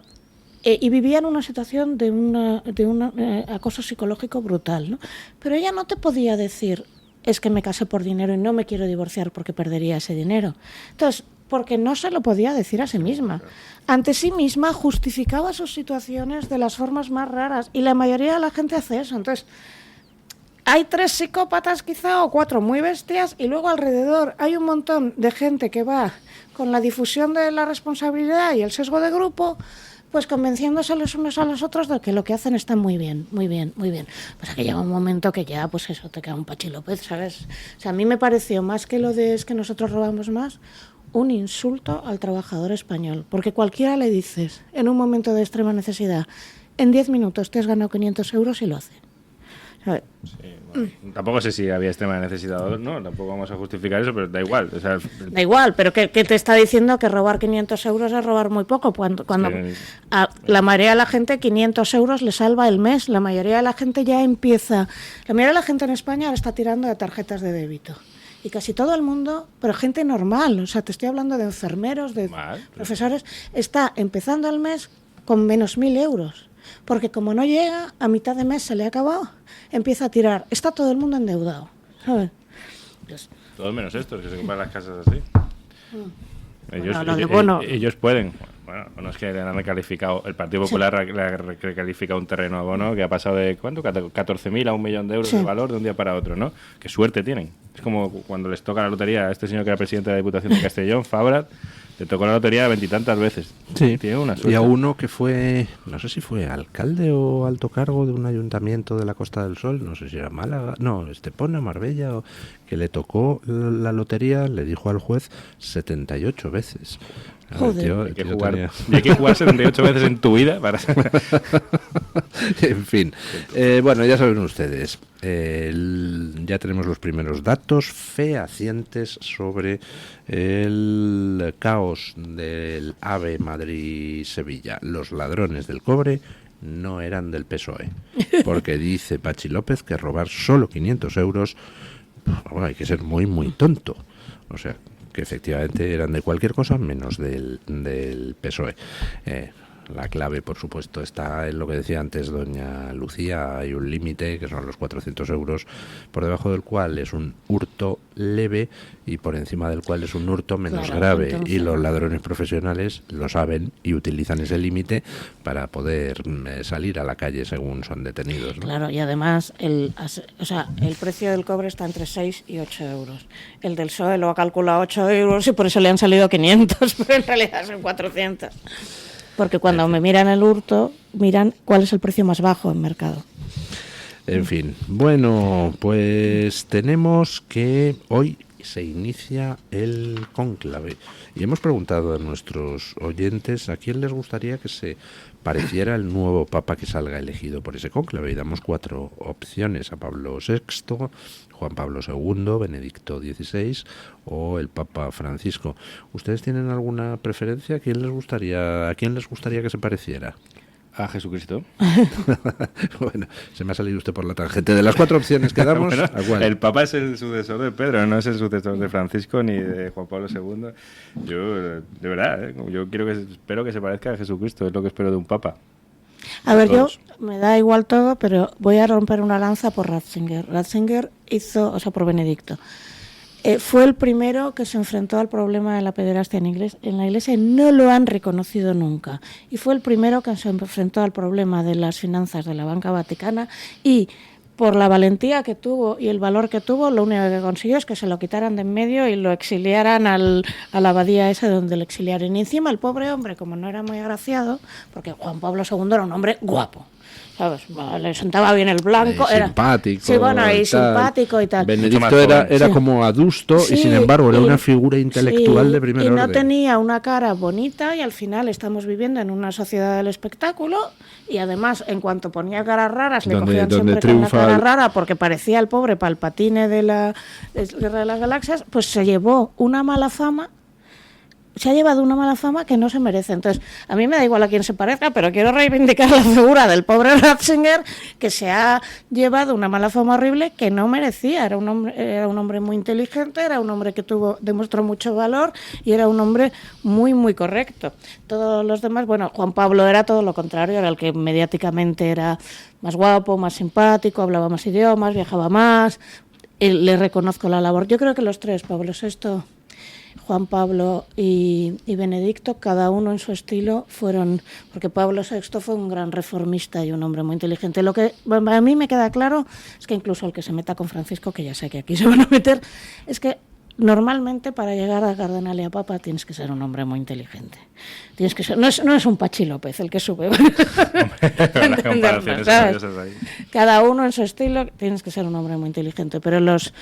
y vivía en una situación de un acoso psicológico brutal, ¿no? Pero ella no te podía decir, es que me casé por dinero y no me quiero divorciar porque perdería ese dinero. Entonces, porque no se lo podía decir a sí misma. Ante sí misma justificaba sus situaciones de las formas más raras, y la mayoría de la gente hace eso. Entonces, hay 3 psicópatas quizá, o 4 muy bestias, y luego alrededor hay un montón de gente que va con la difusión de la responsabilidad y el sesgo de grupo, pues convenciéndose los unos a los otros de que lo que hacen está muy bien, muy bien, muy bien. Pues que llega un momento que ya, pues eso, te queda un Pachi López, ¿sabes? O sea, a mí me pareció más que lo de es que nosotros robamos más, un insulto al trabajador español, porque cualquiera le dices, en un momento de extrema necesidad, en 10 minutos te has ganado 500 euros y lo hace. Tampoco sé si había extrema necesidad o no, tampoco vamos a justificar eso, pero da igual. O sea, Da igual, pero que te está diciendo que robar 500 euros es robar muy poco, cuando a la mayoría de la gente 500 euros le salva el mes, la mayoría de la gente ya empieza, la mayoría de la gente en España ahora está tirando de tarjetas de débito. Y casi todo el mundo, pero gente normal, o sea, te estoy hablando de enfermeros, de profesores, está empezando el mes con menos 1.000 euros. Porque como no llega, a mitad de mes se le ha acabado, empieza a tirar. Está todo el mundo endeudado, ¿sabes? Pues, todos menos estos, que se compran las casas así. Ellos pueden. Bueno, no es que le han recalificado, el Partido Popular le ha recalificado un terreno a Bono que ha pasado de, ¿cuánto? 14.000 a 1.000.000 de euros de valor de un día para otro, ¿no? Qué suerte tienen. Es como cuando les toca la lotería a este señor que era presidente de la Diputación de Castellón, Fabra, le tocó la lotería 20 y tantas veces. Sí, tiene una suerte. Y a uno que fue, no sé si fue alcalde o alto cargo de un ayuntamiento de la Costa del Sol, no sé si era Málaga, no, Estepona, Marbella, que le tocó la lotería, le dijo al juez 78 veces. Joder. Hay que jugar 78 veces en tu vida para... En fin, bueno, ya saben ustedes, ya tenemos los primeros datos fehacientes sobre el caos del AVE Madrid-Sevilla. Los ladrones del cobre no eran del PSOE, porque dice Pachi López que robar solo 500 euros, bueno, hay que ser muy, muy tonto. O sea, que efectivamente eran de cualquier cosa menos del PSOE. La clave, por supuesto, está en lo que decía antes doña Lucía. Hay un límite, que son los 400 euros, por debajo del cual es un hurto leve y por encima del cual es un hurto menos grave. Entonces, y los ladrones profesionales lo saben y utilizan ese límite para poder salir a la calle según son detenidos, ¿no? Claro, y además el precio del cobre está entre 6 y 8 euros. El del PSOE lo ha calculado 8 euros y por eso le han salido 500, pero en realidad son 400. Porque cuando me miran el hurto, miran cuál es el precio más bajo en mercado. En fin, bueno, pues tenemos que hoy se inicia el cónclave y hemos preguntado a nuestros oyentes a quién les gustaría que se pareciera el nuevo papa que salga elegido por ese cónclave, y damos 4 opciones: a Pablo VI, Juan Pablo II, Benedicto XVI o el Papa Francisco. ¿Ustedes tienen alguna preferencia? ¿A quién les gustaría que se pareciera? A Jesucristo. Bueno, se me ha salido usted por la tangente. De las 4 opciones que damos, bueno, ¿a cuál? El Papa es el sucesor de Pedro, no es el sucesor de Francisco ni de Juan Pablo II. Yo, de verdad, yo espero que se parezca a Jesucristo, es lo que espero de un Papa. A ver, yo me da igual todo, pero voy a romper una lanza por Ratzinger. Ratzinger por Benedicto. Fue el primero que se enfrentó al problema de la pederastia en la Iglesia y no lo han reconocido nunca. Y fue el primero que se enfrentó al problema de las finanzas de la Banca Vaticana y por la valentía que tuvo y el valor que tuvo, lo único que consiguió es que se lo quitaran de en medio y lo exiliaran a la abadía esa donde lo exiliaron. Y encima el pobre hombre, como no era muy agraciado, porque Juan Pablo II era un hombre guapo, ¿sabes? Le sentaba bien el blanco, era simpático. Sí, bueno, y simpático y tal. Benedicto era como adusto y sin embargo era una figura intelectual de primer orden. Y no tenía una cara bonita y al final estamos viviendo en una sociedad del espectáculo y además en cuanto ponía caras raras le cogían siempre con la cara rara porque parecía el pobre Palpatine de la Guerra de las Galaxias, pues se llevó una mala fama. Se ha llevado una mala fama que no se merece. Entonces, a mí me da igual a quién se parezca, pero quiero reivindicar la figura del pobre Ratzinger, que se ha llevado una mala fama horrible que no merecía. Era un hombre muy inteligente, era un hombre que demostró mucho valor y era un hombre muy, muy correcto. Todos los demás, bueno, Juan Pablo era todo lo contrario, era el que mediáticamente era más guapo, más simpático, hablaba más idiomas, viajaba más. Le reconozco la labor. Yo creo que los 3, Pablo VI, Juan Pablo y Benedicto, cada uno en su estilo fueron, porque Pablo VI fue un gran reformista y un hombre muy inteligente. Lo que a mí me queda claro es que incluso el que se meta con Francisco, que ya sé que aquí se van a meter, es que normalmente para llegar a cardenal y a papa tienes que ser un hombre muy inteligente. Tienes que ser, no es un Pachi López el que sube. Cada uno en su estilo tienes que ser un hombre muy inteligente, pero los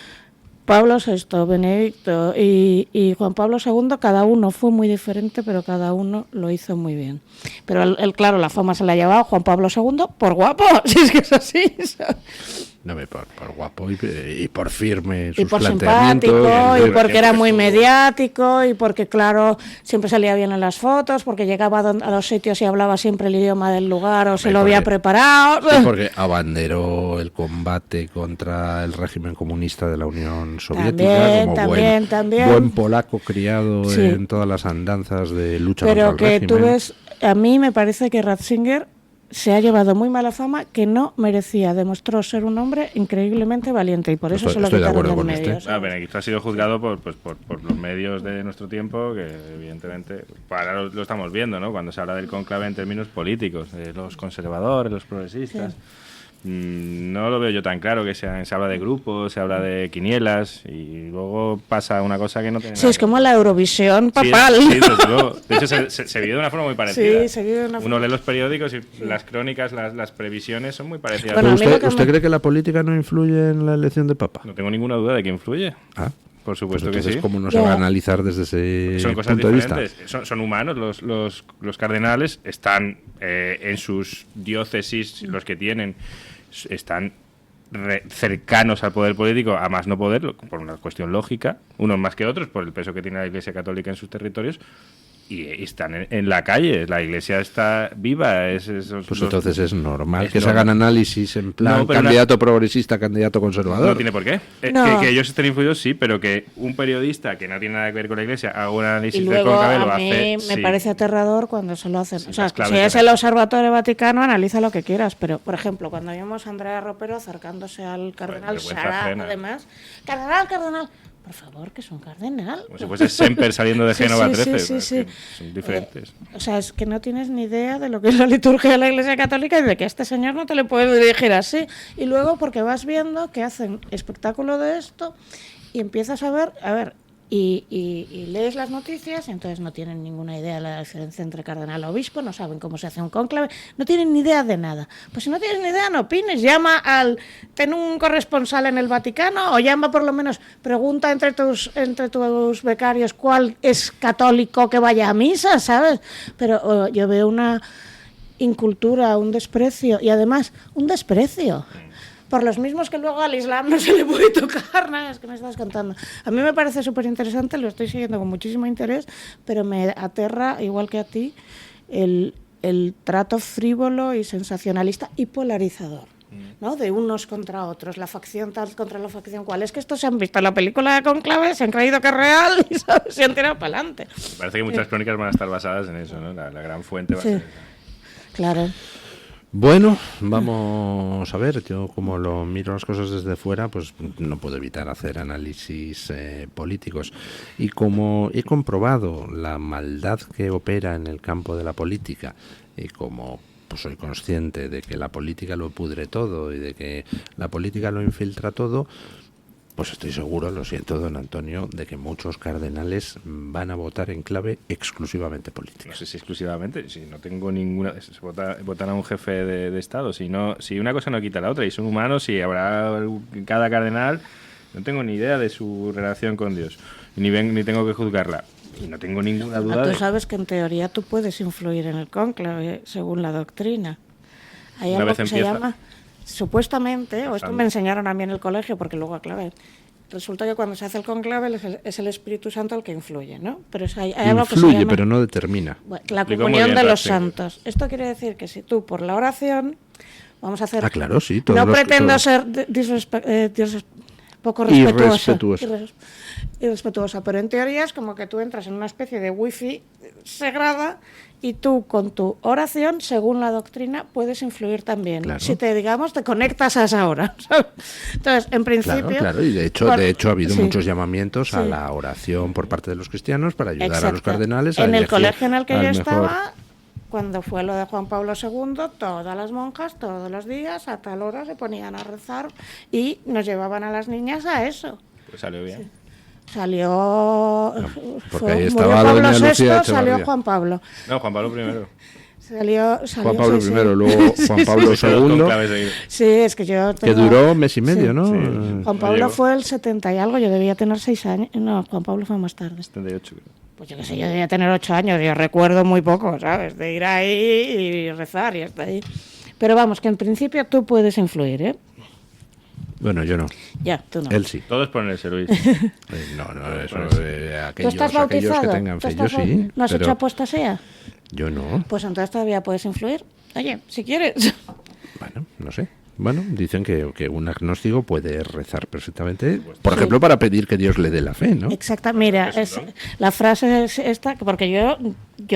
Pablo VI, Benedicto y Juan Pablo II, cada uno fue muy diferente, pero cada uno lo hizo muy bien. Pero claro, la fama se la ha llevado Juan Pablo II por guapo, si es que es así. No, por guapo y por firme sus y por planteamientos. simpático, y porque era muy mediático, y porque, claro, siempre salía bien en las fotos, porque llegaba a los sitios y hablaba siempre el idioma del lugar o se lo había preparado. Sí, porque abanderó el combate contra el régimen comunista de la Unión Soviética, también. Buen polaco criado Sí. en todas las andanzas de lucha Pero contra el régimen. que tú ves, a mí me parece que Ratzinger se ha llevado muy mala fama, que no merecía. Demostró ser un hombre increíblemente valiente y por eso se lo quitaron de en medio. Benedicto ha sido juzgado por los medios de nuestro tiempo, que evidentemente ahora lo estamos viendo, ¿no? Cuando se habla del cónclave en términos políticos, de los conservadores, los progresistas. Sí. No lo veo yo tan claro, que se habla de grupos, se habla de quinielas y luego pasa una cosa que no tiene nada. Es como la Eurovisión papal. Sí, de hecho se vive de una forma muy parecida. Sí, se vive de una forma. Uno lee los periódicos y las crónicas, las previsiones son muy parecidas. Bueno, ¿Usted cree que la política no influye en la elección de Papa? No tengo ninguna duda de que influye. Por supuesto pues que sí. ¿Cómo no se va a analizar desde ese son cosas punto diferentes. de vista? Son humanos. Los cardenales están en sus diócesis, los que tienen, están cercanos al poder político, a más no poder, por una cuestión lógica, unos más que otros, por el peso que tiene la Iglesia Católica en sus territorios, y están en la calle. La Iglesia está viva. Entonces es normal que se hagan análisis en plan candidato progresista, candidato conservador. No tiene por qué. Que ellos estén influidos, sí, pero que un periodista que no tiene nada que ver con la Iglesia haga un análisis del cónclave lo hace. A mí me parece aterrador cuando se lo hacen. Sí, o sea, si es el Observatorio Vaticano, analiza lo que quieras, pero, por ejemplo, cuando vimos a Andrea Ropero acercándose al cardenal Sara, además, cardenal, por favor, que es un cardenal. Como si fuese Semper saliendo de Génova 13. Sí. Son diferentes. O sea, es que no tienes ni idea de lo que es la liturgia de la Iglesia Católica y de que a este señor no te le puedes dirigir así. Y luego porque vas viendo que hacen espectáculo de esto y empiezas a ver, y lees las noticias y entonces no tienen ninguna idea de la diferencia entre cardenal y obispo, no saben cómo se hace un cónclave, no tienen ni idea de nada. Pues si no tienes ni idea, no opines, ten un corresponsal en el Vaticano o llama por lo menos, pregunta entre tus becarios cuál es católico que vaya a misa, ¿sabes? Pero yo veo una incultura, un desprecio y además un desprecio por los mismos que luego al Islam no se le puede tocar nada, es que me estás contando. A mí me parece súper interesante, lo estoy siguiendo con muchísimo interés, pero me aterra, igual que a ti, el trato frívolo y sensacionalista y polarizador, ¿no? De unos contra otros, la facción tal contra la facción cual. Es que estos se han visto en la película de Cónclave, se han creído que es real y se han tirado para adelante. Me parece que muchas crónicas van a estar basadas en eso, ¿no? La gran fuente va a ser esa. Claro. Bueno, vamos a ver, yo como lo miro las cosas desde fuera, pues no puedo evitar hacer análisis políticos. Y como he comprobado la maldad que opera en el campo de la política, y como pues soy consciente de que la política lo pudre todo y de que la política lo infiltra todo, pues estoy seguro, lo siento, don Antonio, de que muchos cardenales van a votar en clave exclusivamente política. No sé si exclusivamente, si no tengo ninguna... votan a un jefe de Estado, si una cosa no quita la otra, y son humanos, y habrá cada cardenal, no tengo ni idea de su relación con Dios, ni tengo que juzgarla, y no tengo ninguna duda. Tú sabes que en teoría tú puedes influir en el cónclave, según la doctrina. Hay algo que se llama... Supuestamente, o esto me enseñaron a mí en el colegio, porque luego aclaré, resulta que cuando se hace el cónclave es el Espíritu Santo el que influye, ¿no? Pero hay algo que se llama, pero no determina. La comunión de los santos. Esto quiere decir que si tú, por la oración, vamos a hacer... claro, sí. No pretendo ser poco irrespetuosa, pero en teoría es como que tú entras en una especie de wifi sagrada y tú con tu oración, según la doctrina, puedes influir también. Claro. Si te conectas a esa hora, ¿sabes? Entonces, en principio... Claro, y de hecho ha habido muchos llamamientos a la oración por parte de los cristianos para ayudar a los cardenales a en el colegio en el que yo mejor... estaba, cuando fue lo de Juan Pablo II, todas las monjas, todos los días, a tal hora se ponían a rezar y nos llevaban a las niñas a eso. Pues salió bien. Sí. Salió... porque ahí estaba Pablo VI, salió Juan Pablo. No, Juan Pablo I. Salió Juan Pablo I, luego Juan Pablo II. Sí, es que yo... Que duró mes y medio, ¿no? Sí. Juan Pablo fue el 70 y algo, yo debía tener 6 años. No, Juan Pablo fue más tarde. 78, creo. Pues yo qué sé, yo debía tener 8 años, yo recuerdo muy poco, ¿sabes? De ir ahí y rezar y hasta ahí. Pero vamos, que en principio tú puedes influir, ¿eh? Bueno, yo no. Ya, tú no. Él sí. Todos ponerse, Luis. No, eso, ¿Tú estás bautizado? aquellos que tengan fe. Yo sí. ¿No has pero hecho apostasía? yo no. Pues entonces todavía puedes influir. Oye, si quieres. Bueno, no sé. Bueno, dicen que un agnóstico puede rezar perfectamente, por ejemplo, para pedir que Dios le dé la fe, ¿no? Exacto, mira, la frase es esta, porque yo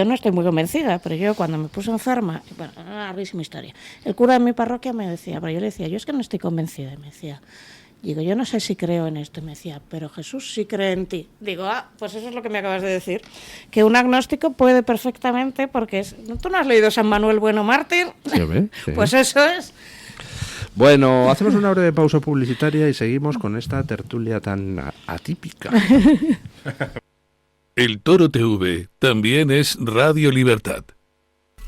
no estoy muy convencida, pero yo cuando me puse enferma, bueno, una rarísima historia, el cura de mi parroquia me decía, pero yo le decía, yo es que no estoy convencida, y me decía, digo, yo no sé si creo en esto, y me decía, pero Jesús sí cree en ti. Digo, pues eso es lo que me acabas de decir, que un agnóstico puede perfectamente, porque ¿tú no has leído San Manuel Bueno Mártir? ¿Sí, ve? Sí. Pues eso es. Bueno, hacemos una breve pausa publicitaria y seguimos con esta tertulia tan atípica. El Toro TV también es Radio Libertad.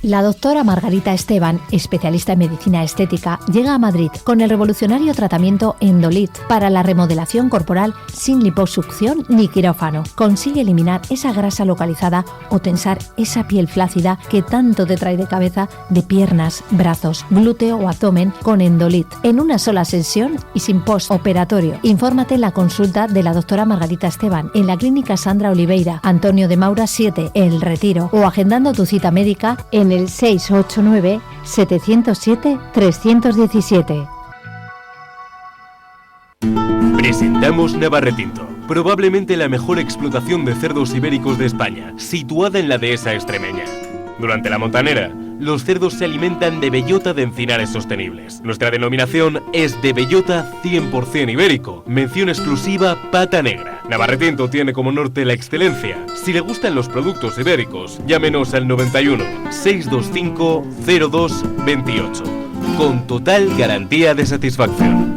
La doctora Margarita Esteban, especialista en medicina estética, llega a Madrid con el revolucionario tratamiento Endolit para la remodelación corporal sin liposucción ni quirófano. Consigue eliminar esa grasa localizada o tensar esa piel flácida que tanto te trae de cabeza de piernas, brazos, glúteo o abdomen con Endolit. En una sola sesión y sin postoperatorio. Infórmate en la consulta de la doctora Margarita Esteban en la Clínica Sandra Oliveira, Antonio de Maura 7, El Retiro, o agendando tu cita médica en el 689-707-317. Presentamos Navarretinto, probablemente la mejor explotación de cerdos ibéricos de España, situada en la dehesa extremeña. Durante la montanera, los cerdos se alimentan de bellota de encinares sostenibles. Nuestra denominación es de bellota 100% ibérico, mención exclusiva pata negra. Navarretinto tiene como norte la excelencia. Si le gustan los productos ibéricos, llámenos al 91 625 02 28, con total garantía de satisfacción.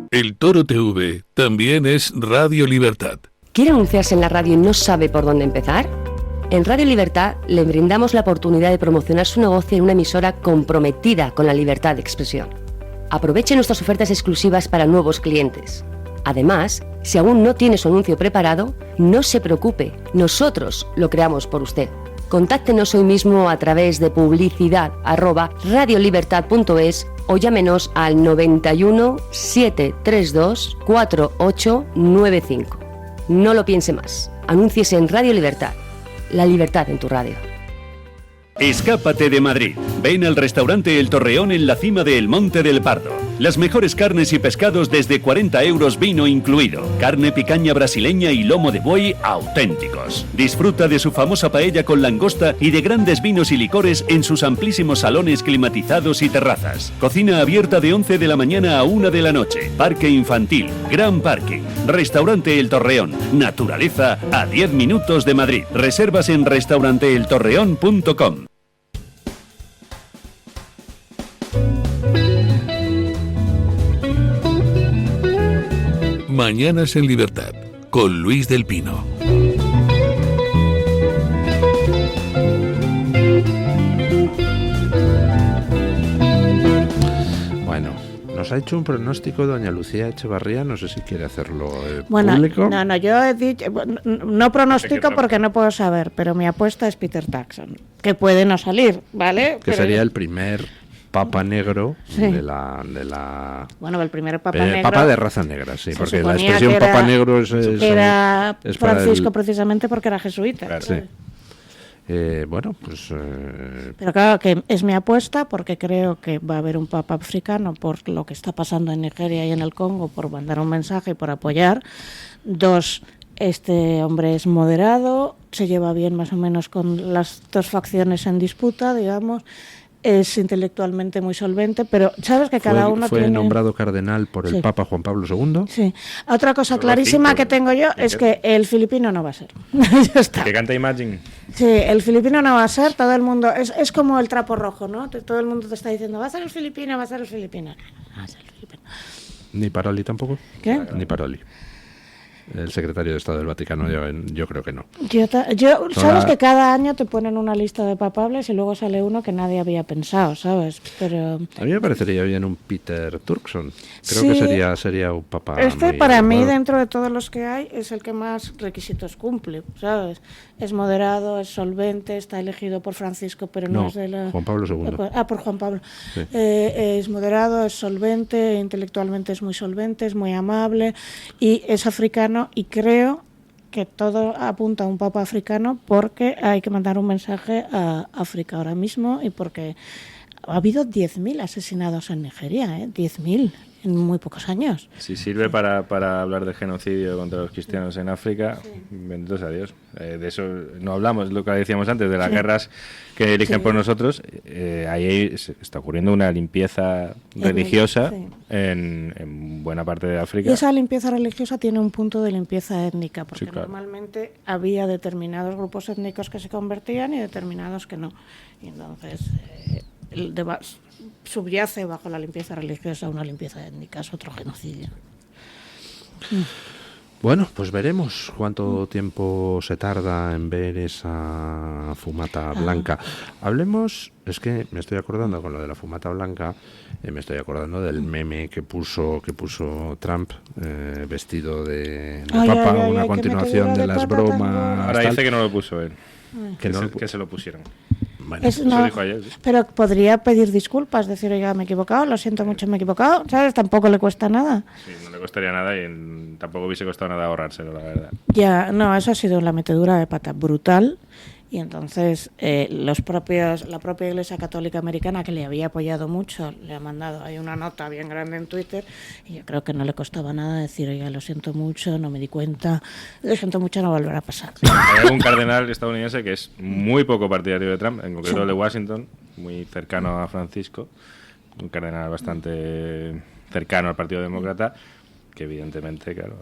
El Toro TV también es Radio Libertad. ¿Quiere anunciarse en la radio y no sabe por dónde empezar? En Radio Libertad le brindamos la oportunidad de promocionar su negocio en una emisora comprometida con la libertad de expresión. Aproveche nuestras ofertas exclusivas para nuevos clientes. Además, si aún no tiene su anuncio preparado, no se preocupe, nosotros lo creamos por usted. Contáctenos hoy mismo a través de publicidad@radiolibertad.es o llámenos al 91 732 4895. No lo piense más, anúnciese en Radio Libertad. La libertad en tu radio. Escápate de Madrid. Ven al restaurante El Torreón en la cima de El Monte del Pardo. Las mejores carnes y pescados desde 40 euros, vino incluido. Carne picaña brasileña y lomo de buey auténticos. Disfruta de su famosa paella con langosta y de grandes vinos y licores en sus amplísimos salones climatizados y terrazas. Cocina abierta de 11 de la mañana a 1 de la noche. Parque infantil, gran parking. Restaurante El Torreón. Naturaleza a 10 minutos de Madrid. Reservas en restauranteeltorreón.com. Mañanas en Libertad, con Luis del Pino. Bueno, nos ha hecho un pronóstico doña Lucía Echevarría, no sé si quiere hacerlo bueno, público. No, yo he dicho, no pronostico porque no puedo saber, pero mi apuesta es Peter Jackson, que puede no salir, ¿vale? Que sería el primer Papa negro de la bueno, el primer Papa negro. Papa de raza negra, sí, porque la expresión Papa negro es Francisco precisamente porque era jesuita. Claro. Sí. Bueno, pues... Pero claro que es mi apuesta porque creo que va a haber un Papa africano por lo que está pasando en Nigeria y en el Congo, por mandar un mensaje y por apoyar. 2, este hombre es moderado, se lleva bien más o menos con las dos facciones en disputa, digamos. Es intelectualmente muy solvente, pero sabes que cada uno fue tiene... nombrado cardenal por el Papa Juan Pablo II. Sí. Otra cosa clarísima que tengo yo es que el filipino no va a ser. Ya está. Que canta Imagine. Sí, el filipino no va a ser, todo el mundo... Es como el trapo rojo, ¿no? Todo el mundo te está diciendo, va a ser el filipino, va a ser el filipino. No va a ser el filipino. ¿Ni Paroli tampoco? ¿Qué? Ni Paroli. el secretario de Estado del Vaticano, yo creo que no. Sabes que cada año te ponen una lista de papables y luego sale uno que nadie había pensado, ¿sabes? Pero a mí me parecería bien un Peter Turkson. Creo sí, que sería un papa. Para mí, dentro de todos los que hay, es el que más requisitos cumple, ¿sabes? Es moderado, es solvente, está elegido por Francisco, pero no es de la... Juan Pablo II. Por Juan Pablo. Sí. Es moderado, es solvente, intelectualmente es muy solvente, es muy amable y es africano, y creo que todo apunta a un papa africano porque hay que mandar un mensaje a África ahora mismo y porque ha habido 10.000 asesinados en Nigeria, 10.000 en muy pocos años. Si sirve para hablar de genocidio contra los cristianos en África, benditos a Dios. De eso no hablamos, lo que decíamos antes, de las guerras que eligen por nosotros. Ahí está ocurriendo una limpieza religiosa en buena parte de África. Y esa limpieza religiosa tiene un punto de limpieza étnica, porque normalmente había determinados grupos étnicos que se convertían y determinados que no. Y entonces subyace bajo la limpieza religiosa una limpieza étnica, es otro genocidio. Bueno, pues veremos cuánto tiempo se tarda en ver esa fumata blanca. Hablemos, es que me estoy acordando con lo de la fumata blanca, me estoy acordando del meme que puso Trump vestido de papa, una continuación de las bromas. Ahora dice que no lo puso él, que se lo pusieron. Bueno, eso dijo ayer. ¿Sí? Pero podría pedir disculpas, decir, oiga, me he equivocado, lo siento mucho, me he equivocado, ¿sabes? Tampoco le cuesta nada. Sí, no le costaría nada y tampoco hubiese costado nada ahorrárselo, la verdad. Ya, no, eso ha sido la metedura de pata brutal. Y entonces la propia Iglesia Católica Americana, que le había apoyado mucho, le ha mandado ahí una nota bien grande en Twitter, y yo creo que no le costaba nada decir, oiga, lo siento mucho, no me di cuenta, lo siento mucho, no volverá a pasar. Sí, hay un cardenal estadounidense que es muy poco partidario de Trump, en concreto de Washington, muy cercano a Francisco, un cardenal bastante cercano al Partido Demócrata, que evidentemente, claro,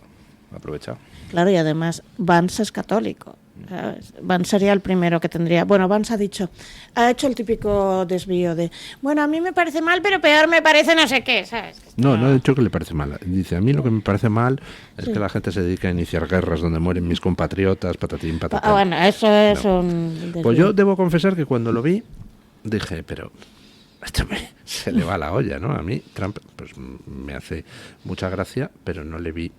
ha aprovechado. Claro, y además Vance es católico. ¿Sabes? Vance sería el primero que tendría. Bueno, Vance ha hecho el típico desvío de, bueno, a mí me parece mal, pero peor me parece no sé qué, ¿sabes? No ha dicho que le parece mal. Dice, a mí lo que me parece mal es que la gente se dedica a iniciar guerras donde mueren mis compatriotas, patatín, patatán. Bueno, eso es un desvío. Pues yo debo confesar que cuando lo vi, dije, pero se le va la olla, ¿no? A mí Trump pues me hace mucha gracia, pero no le vi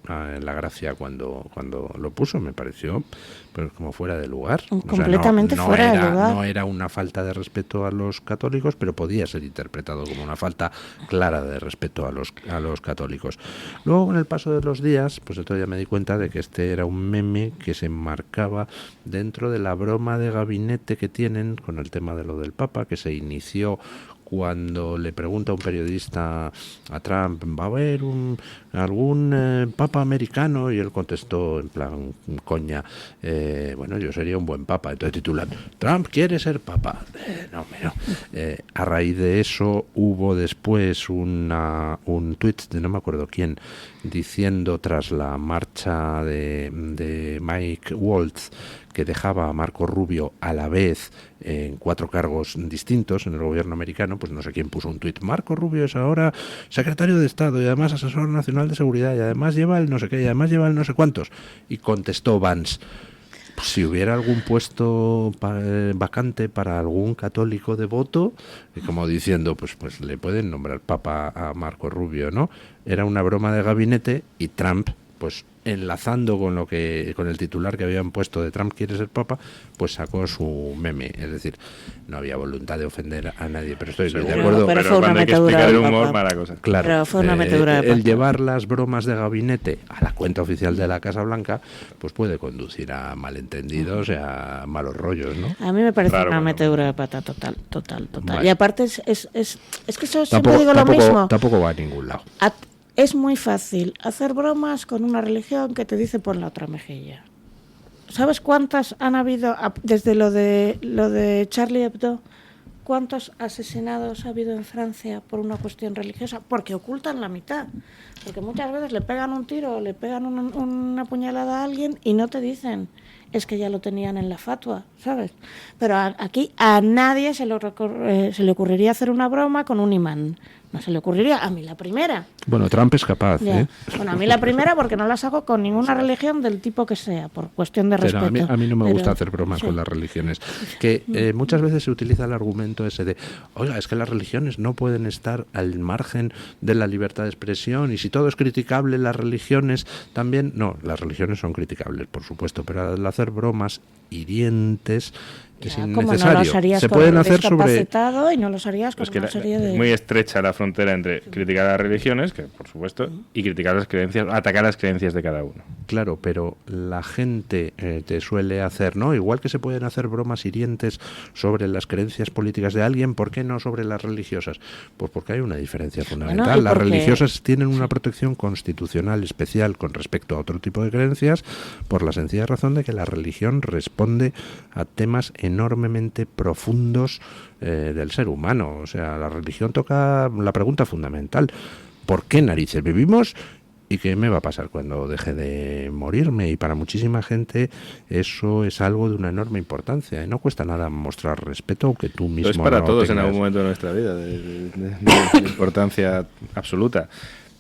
la gracia cuando lo puso, me pareció pues como fuera de lugar. Completamente fuera de lugar. No era una falta de respeto a los católicos, pero podía ser interpretado como una falta clara de respeto a los católicos. Luego, con el paso de los días, pues entonces ya me di cuenta de que este era un meme que se enmarcaba dentro de la broma de gabinete que tienen con el tema de lo del Papa, que se inició cuando le pregunta a un periodista a Trump, ¿va a haber algún papa americano? Y él contestó en plan coña, bueno, yo sería un buen papa. Entonces titulan, Trump quiere ser papa. No. A raíz de eso hubo después un tuit de no me acuerdo quién, diciendo tras la marcha de Mike Waltz, que dejaba a Marco Rubio a la vez en 4 cargos distintos en el gobierno americano, pues no sé quién puso un tuit. Marco Rubio es ahora secretario de Estado y además asesor nacional de seguridad y además lleva el no sé qué y además lleva el no sé cuántos. Y contestó Vance, pues si hubiera algún puesto vacante para algún católico devoto, y como diciendo, pues le pueden nombrar papa a Marco Rubio, ¿no? Era una broma de gabinete y Trump, pues enlazando con el titular que habían puesto de Trump quiere ser papa, pues sacó su meme. Es decir, no había voluntad de ofender a nadie, pero estoy de acuerdo. Pero fue una metedura del humor, mala cosa. Claro, pero fue una metedura el llevar las bromas de gabinete a la cuenta oficial de la Casa Blanca, pues puede conducir a malentendidos y a malos rollos, ¿no? A mí me parece una metedura de pata total. Vale. Y aparte es que eso siempre digo lo mismo. Tampoco va a ningún lado. Es muy fácil hacer bromas con una religión que te dice pon la otra mejilla. ¿Sabes cuántas han habido desde lo de Charlie Hebdo? ¿Cuántos asesinados ha habido en Francia por una cuestión religiosa? Porque ocultan la mitad. Porque muchas veces le pegan un tiro, le pegan una puñalada a alguien y no te dicen, es que ya lo tenían en la fatua, ¿sabes? Pero aquí a nadie se le ocurriría hacer una broma con un imán, No se le ocurriría. A mí la primera. Bueno, Trump es capaz, Ya. ¿eh? Bueno, a mí la primera porque no las hago con ninguna religión del tipo que sea, por cuestión de Pero respeto. a mí no me Pero- gusta hacer bromas sí. con las religiones. Que muchas veces se utiliza el argumento ese de, oiga, es que las religiones no pueden estar al margen de la libertad de expresión y si todo es criticable, las religiones también... No, las religiones son criticables, por supuesto, pero al hacer bromas hirientes es Como no innecesario. los harías Se con pueden el hacer sobre... discapacitado y no los harías con Es que una serie de... es muy estrecha la frontera entre criticar a las religiones, que por supuesto, y criticar las creencias, atacar las creencias de cada uno. Claro, pero la gente te suele hacer, ¿no? Igual que se pueden hacer bromas hirientes sobre las creencias políticas de alguien, ¿por qué no sobre las religiosas? Pues porque hay una diferencia fundamental. Bueno, y las porque- religiosas tienen una protección constitucional especial con respecto a otro tipo de creencias, por la sencilla razón de que la religión responde a temas enormemente profundos del ser humano. O sea, la religión toca la pregunta fundamental: ¿por qué narices vivimos? ¿Y qué me va a pasar cuando deje de morirme? Y para muchísima gente eso es algo de una enorme importancia. Y no cuesta nada mostrar respeto, aunque tú mismo Lo es para no todos en tengas. algún momento de nuestra vida, de importancia absoluta.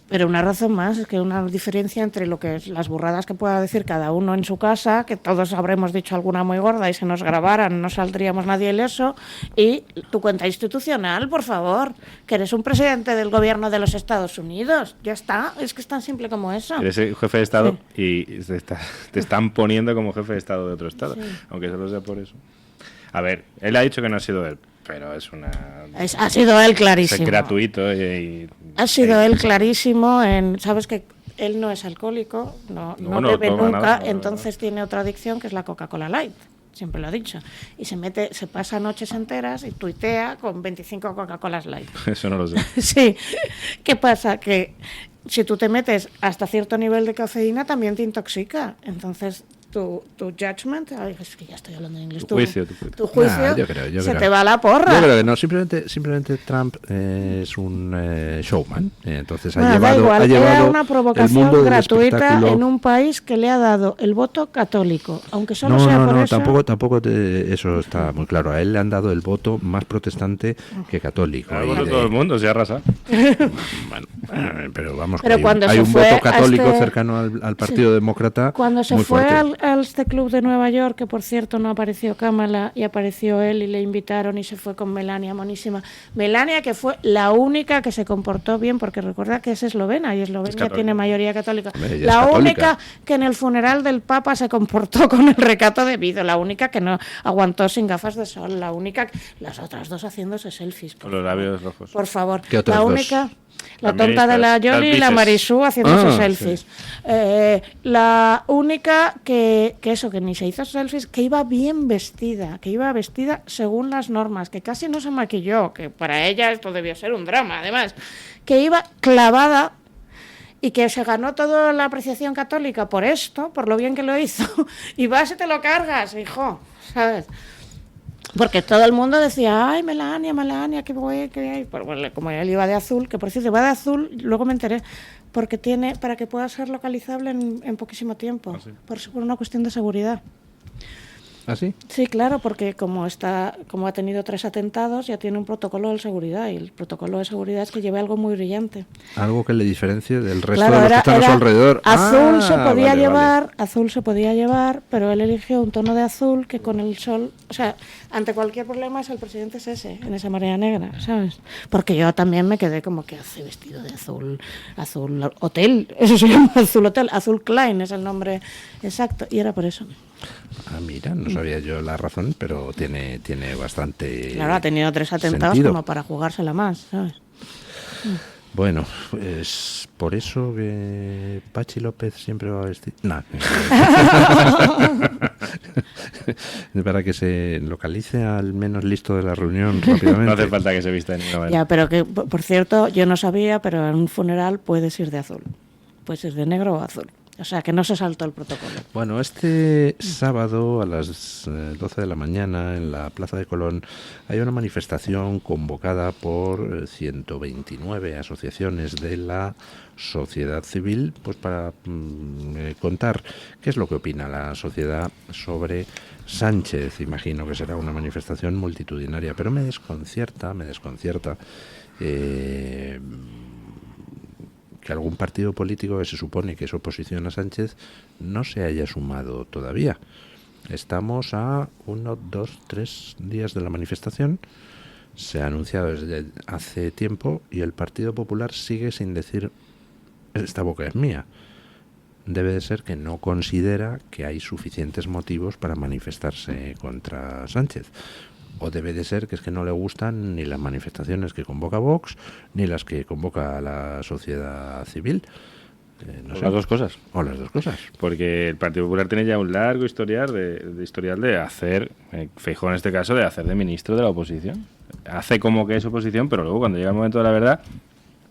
Pero una razón más, es que una diferencia entre lo que es las burradas que pueda decir cada uno en su casa, que todos habremos dicho alguna muy gorda y si nos grabaran no saldríamos nadie ileso, y tu cuenta institucional, por favor, que eres un presidente del gobierno de los Estados Unidos. Ya está, es que es tan simple como eso. Eres el jefe de Estado y te están poniendo como jefe de Estado de otro Estado, Sí. aunque solo sea por eso. A ver, él ha dicho que no ha sido él, pero es una... Ha sido él clarísimo. Es gratuito y Ha sido él clarísimo en... Sabes que él no es alcohólico, no bebe toma nunca, nada, entonces tiene otra adicción que es la Coca-Cola Light. Siempre lo ha dicho. Y se pasa noches enteras y tuitea con 25 Coca-Colas Light. Eso no lo sé. Sí. ¿Qué pasa? Que si tú te metes hasta cierto nivel de cafeína también te intoxica. Entonces tu judgment, ay, es que ya estoy hablando en inglés, Tu juicio. tu juicio Nah, yo creo. se te va a la porra. Yo creo que no, simplemente Trump es un showman. Entonces Nada, ha da igual, llevado era una el provocación mundo del gratuita espectáculo. en un país que le ha dado el voto católico, aunque solo No, sea no, por no, eso. tampoco eso está muy claro. A él le han dado el voto más protestante que católico. Claro, Y voto de- todo el mundo, se arrasa. Bueno, pero vamos, Pero que cuando hay se un fue voto a católico este- cercano al Partido Demócrata. Cuando se muy fue fuerte. a este club de Nueva York, que por cierto no apareció Kamala y apareció él y le invitaron y se fue con Melania, monísima. Melania, que fue la única que se comportó bien, porque recuerda que es eslovena y Eslovenia católica. tiene mayoría católica. Hombre, ella es La católica. única que en el funeral del Papa se comportó con el recato debido, la única que no aguantó sin gafas de sol, la única... Las otras dos haciéndose selfies. Con los labios rojos. Por favor. ¿Qué otras La dos? única... La También tonta de la estas, Yoli y las la bices. Marisú haciéndose Ah, selfies. La única que ni se hizo selfies, que iba bien vestida, que iba vestida según las normas, que casi no se maquilló, que para ella esto debió ser un drama, además, que iba clavada y que se ganó toda la apreciación católica por esto, por lo bien que lo hizo, y vas y te lo cargas, hijo, ¿sabes? Porque todo el mundo decía, ay, Melania, qué güey, qué hay. Pero bueno, como él iba de azul, que por cierto iba de azul, luego me enteré, porque tiene, para que pueda ser localizable en poquísimo tiempo, por una cuestión de seguridad. ¿Ah, sí? Sí, claro, porque como ha tenido 3 atentados, ya tiene un protocolo de seguridad, y el protocolo de seguridad es que lleve algo muy brillante. Algo que le diferencie del resto Claro, de los que están a su alrededor. Azul se podía vale, llevar, vale. azul se podía llevar, pero él eligió un tono de azul que con el sol, o sea, ante cualquier problema es el presidente es ese, en esa marea negra, ¿sabes? Porque yo también me quedé como que hace vestido de azul hotel, eso se llama azul hotel, azul Klein es el nombre exacto, y era por eso. Ah, mira, no sabía yo la razón, pero tiene bastante Claro, ha tenido 3 atentados sentido. como para jugársela más, ¿sabes? Bueno, es por eso que Pachi López siempre va a vestir... No. Para que se localice al menos listo de la reunión rápidamente. No hace falta que se vista de ninguna manera. Ya, pero que, por cierto, yo no sabía, pero en un funeral puedes ir de azul. Puedes ir de negro o azul. O sea, que no se saltó el protocolo. Bueno, este sábado a las 12 de la mañana en la Plaza de Colón hay una manifestación convocada por 129 asociaciones de la sociedad civil, pues para contar qué es lo que opina la sociedad sobre Sánchez. Imagino que será una manifestación multitudinaria, pero me desconcierta que algún partido político que se supone que es oposición a Sánchez no se haya sumado todavía. Estamos a 1, 2, 3 días de la manifestación. Se ha anunciado desde hace tiempo y el Partido Popular sigue sin decir esta boca es mía. Debe de ser que no considera que hay suficientes motivos para manifestarse contra Sánchez. O debe de ser que es que no le gustan ni las manifestaciones que convoca Vox, ni las que convoca la sociedad civil. No sé. Las dos cosas. O las dos cosas. Porque el Partido Popular tiene ya un largo historial de hacer, Feijóo en este caso, de hacer de ministro de la oposición. Hace como que es oposición, pero luego cuando llega el momento de la verdad,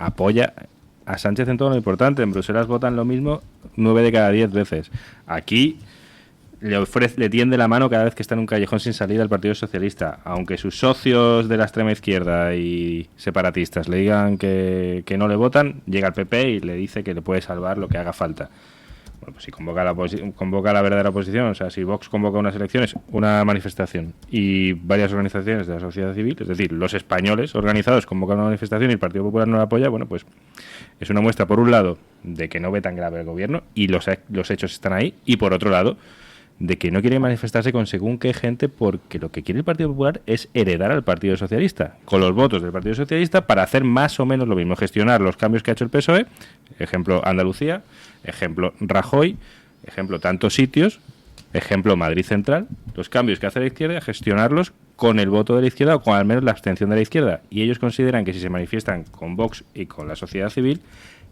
apoya a Sánchez en todo lo importante. En Bruselas votan lo mismo 9 de cada 10 veces. Aquí le tiende la mano cada vez que está en un callejón sin salida al Partido Socialista, aunque sus socios de la extrema izquierda y separatistas le digan que no le votan, llega el PP y le dice que le puede salvar lo que haga falta. Bueno, pues si convoca la verdadera oposición, o sea, si Vox convoca unas elecciones, una manifestación y varias organizaciones de la sociedad civil, es decir, los españoles organizados convocan una manifestación y el Partido Popular no la apoya, bueno, pues es una muestra, por un lado, de que no ve tan grave el gobierno y los hechos están ahí, y por otro lado, de que no quiere manifestarse con según qué gente, porque lo que quiere el Partido Popular es heredar al Partido Socialista, con los votos del Partido Socialista, para hacer más o menos lo mismo, gestionar los cambios que ha hecho el PSOE, ejemplo Andalucía, ejemplo Rajoy, ejemplo tantos sitios, ejemplo Madrid Central, los cambios que hace la izquierda, gestionarlos con el voto de la izquierda o con al menos la abstención de la izquierda. Y ellos consideran que si se manifiestan con Vox y con la sociedad civil,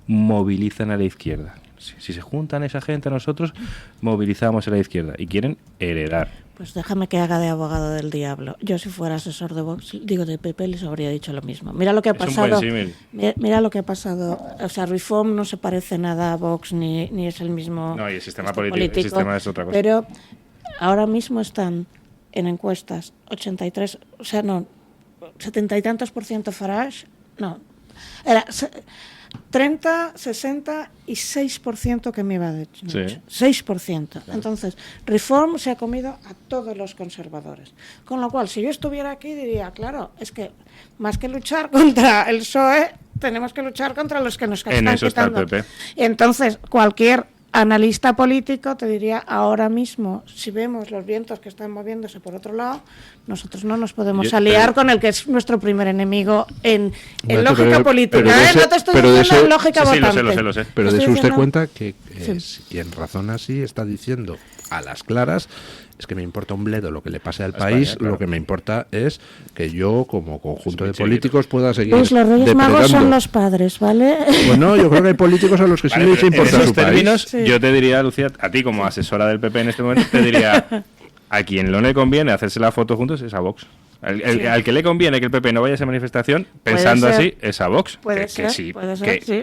movilizan a la izquierda. Si se juntan esa gente a nosotros, movilizamos a la izquierda y quieren heredar. Pues déjame que haga de abogado del diablo. Yo si fuera asesor de Vox, digo de PP, les habría dicho lo mismo. Mira lo que ha pasado. Mira lo que ha pasado. O sea, Reform no se parece nada a Vox ni es el mismo. No, y el sistema político. El sistema es otra cosa. Pero ahora mismo están en encuestas 83, o sea, no, 70 y tantos % Farage, no, era 30, 60 y 6% que me iba de hecho. Sí. 6%. Claro. Entonces, Reform se ha comido a todos los conservadores. Con lo cual, si yo estuviera aquí, diría, claro, es que más que luchar contra el PSOE, tenemos que luchar contra los que nos están quitando. En eso está el PP. Entonces, cualquier analista político te diría, ahora mismo, si vemos los vientos que están moviéndose por otro lado, nosotros no nos podemos aliar con el que es nuestro primer enemigo en lógica política. No te estoy diciendo en lógica votante. Lo sé. Pero de eso usted cuenta que si en razón así está diciendo a las claras, es que me importa un bledo lo que le pase al país, España, claro. Lo que me importa es que yo, como conjunto de políticos, pueda seguir pues los Reyes Magos son los padres, ¿vale? Pues no, yo creo que hay políticos a los que sí les importa su términos, país. Yo te diría, Lucía, a ti como asesora del PP en este momento, te diría, a quien no le conviene hacerse la foto juntos es a Vox. Al que le conviene que el PP no vaya a esa manifestación, pensando así, es a Vox. Puede ser, sí.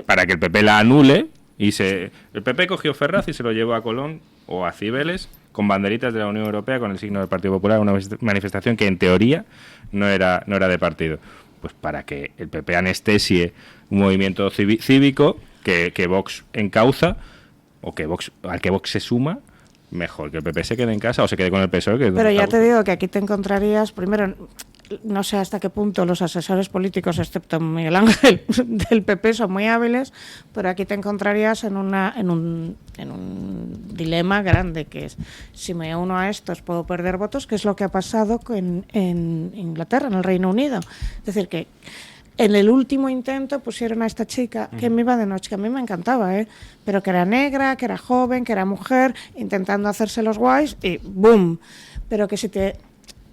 Para que el PP la anule, el PP cogió Ferraz y se lo llevó a Colón o a Cibeles, con banderitas de la Unión Europea, con el signo del Partido Popular, una manifestación que en teoría no era de partido. Pues para que el PP anestesie un movimiento cívico que Vox encauza, o al que Vox se suma, mejor que el PP se quede en casa o se quede con el PSOE. Pero ya te digo que aquí te encontrarías, primero, no sé hasta qué punto los asesores políticos, excepto Miguel Ángel, del PP son muy hábiles, pero aquí te encontrarías en un dilema grande, que es, si me uno a estos puedo perder votos, que es lo que ha pasado en Inglaterra, en el Reino Unido. Es decir, que en el último intento pusieron a esta chica, que me iba de noche, que a mí me encantaba, pero que era negra, que era joven, que era mujer, intentando hacerse los guays, y ¡boom! Pero que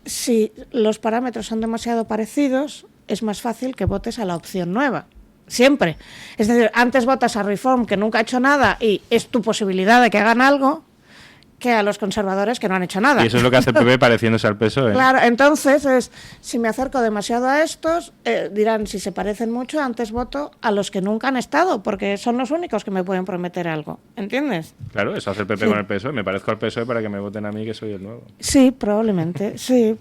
si los parámetros son demasiado parecidos, es más fácil que votes a la opción nueva. Siempre. Es decir, antes votas a Reform, que nunca ha hecho nada, y es tu posibilidad de que hagan algo, que a los conservadores que no han hecho nada. Y eso es lo que hace el PP pareciéndose al PSOE. Claro, entonces si me acerco demasiado a estos, dirán, si se parecen mucho, antes voto a los que nunca han estado, porque son los únicos que me pueden prometer algo, ¿entiendes? Claro, eso hace el PP con el PSOE. Me parezco al PSOE para que me voten a mí, que soy el nuevo. Sí, probablemente, sí.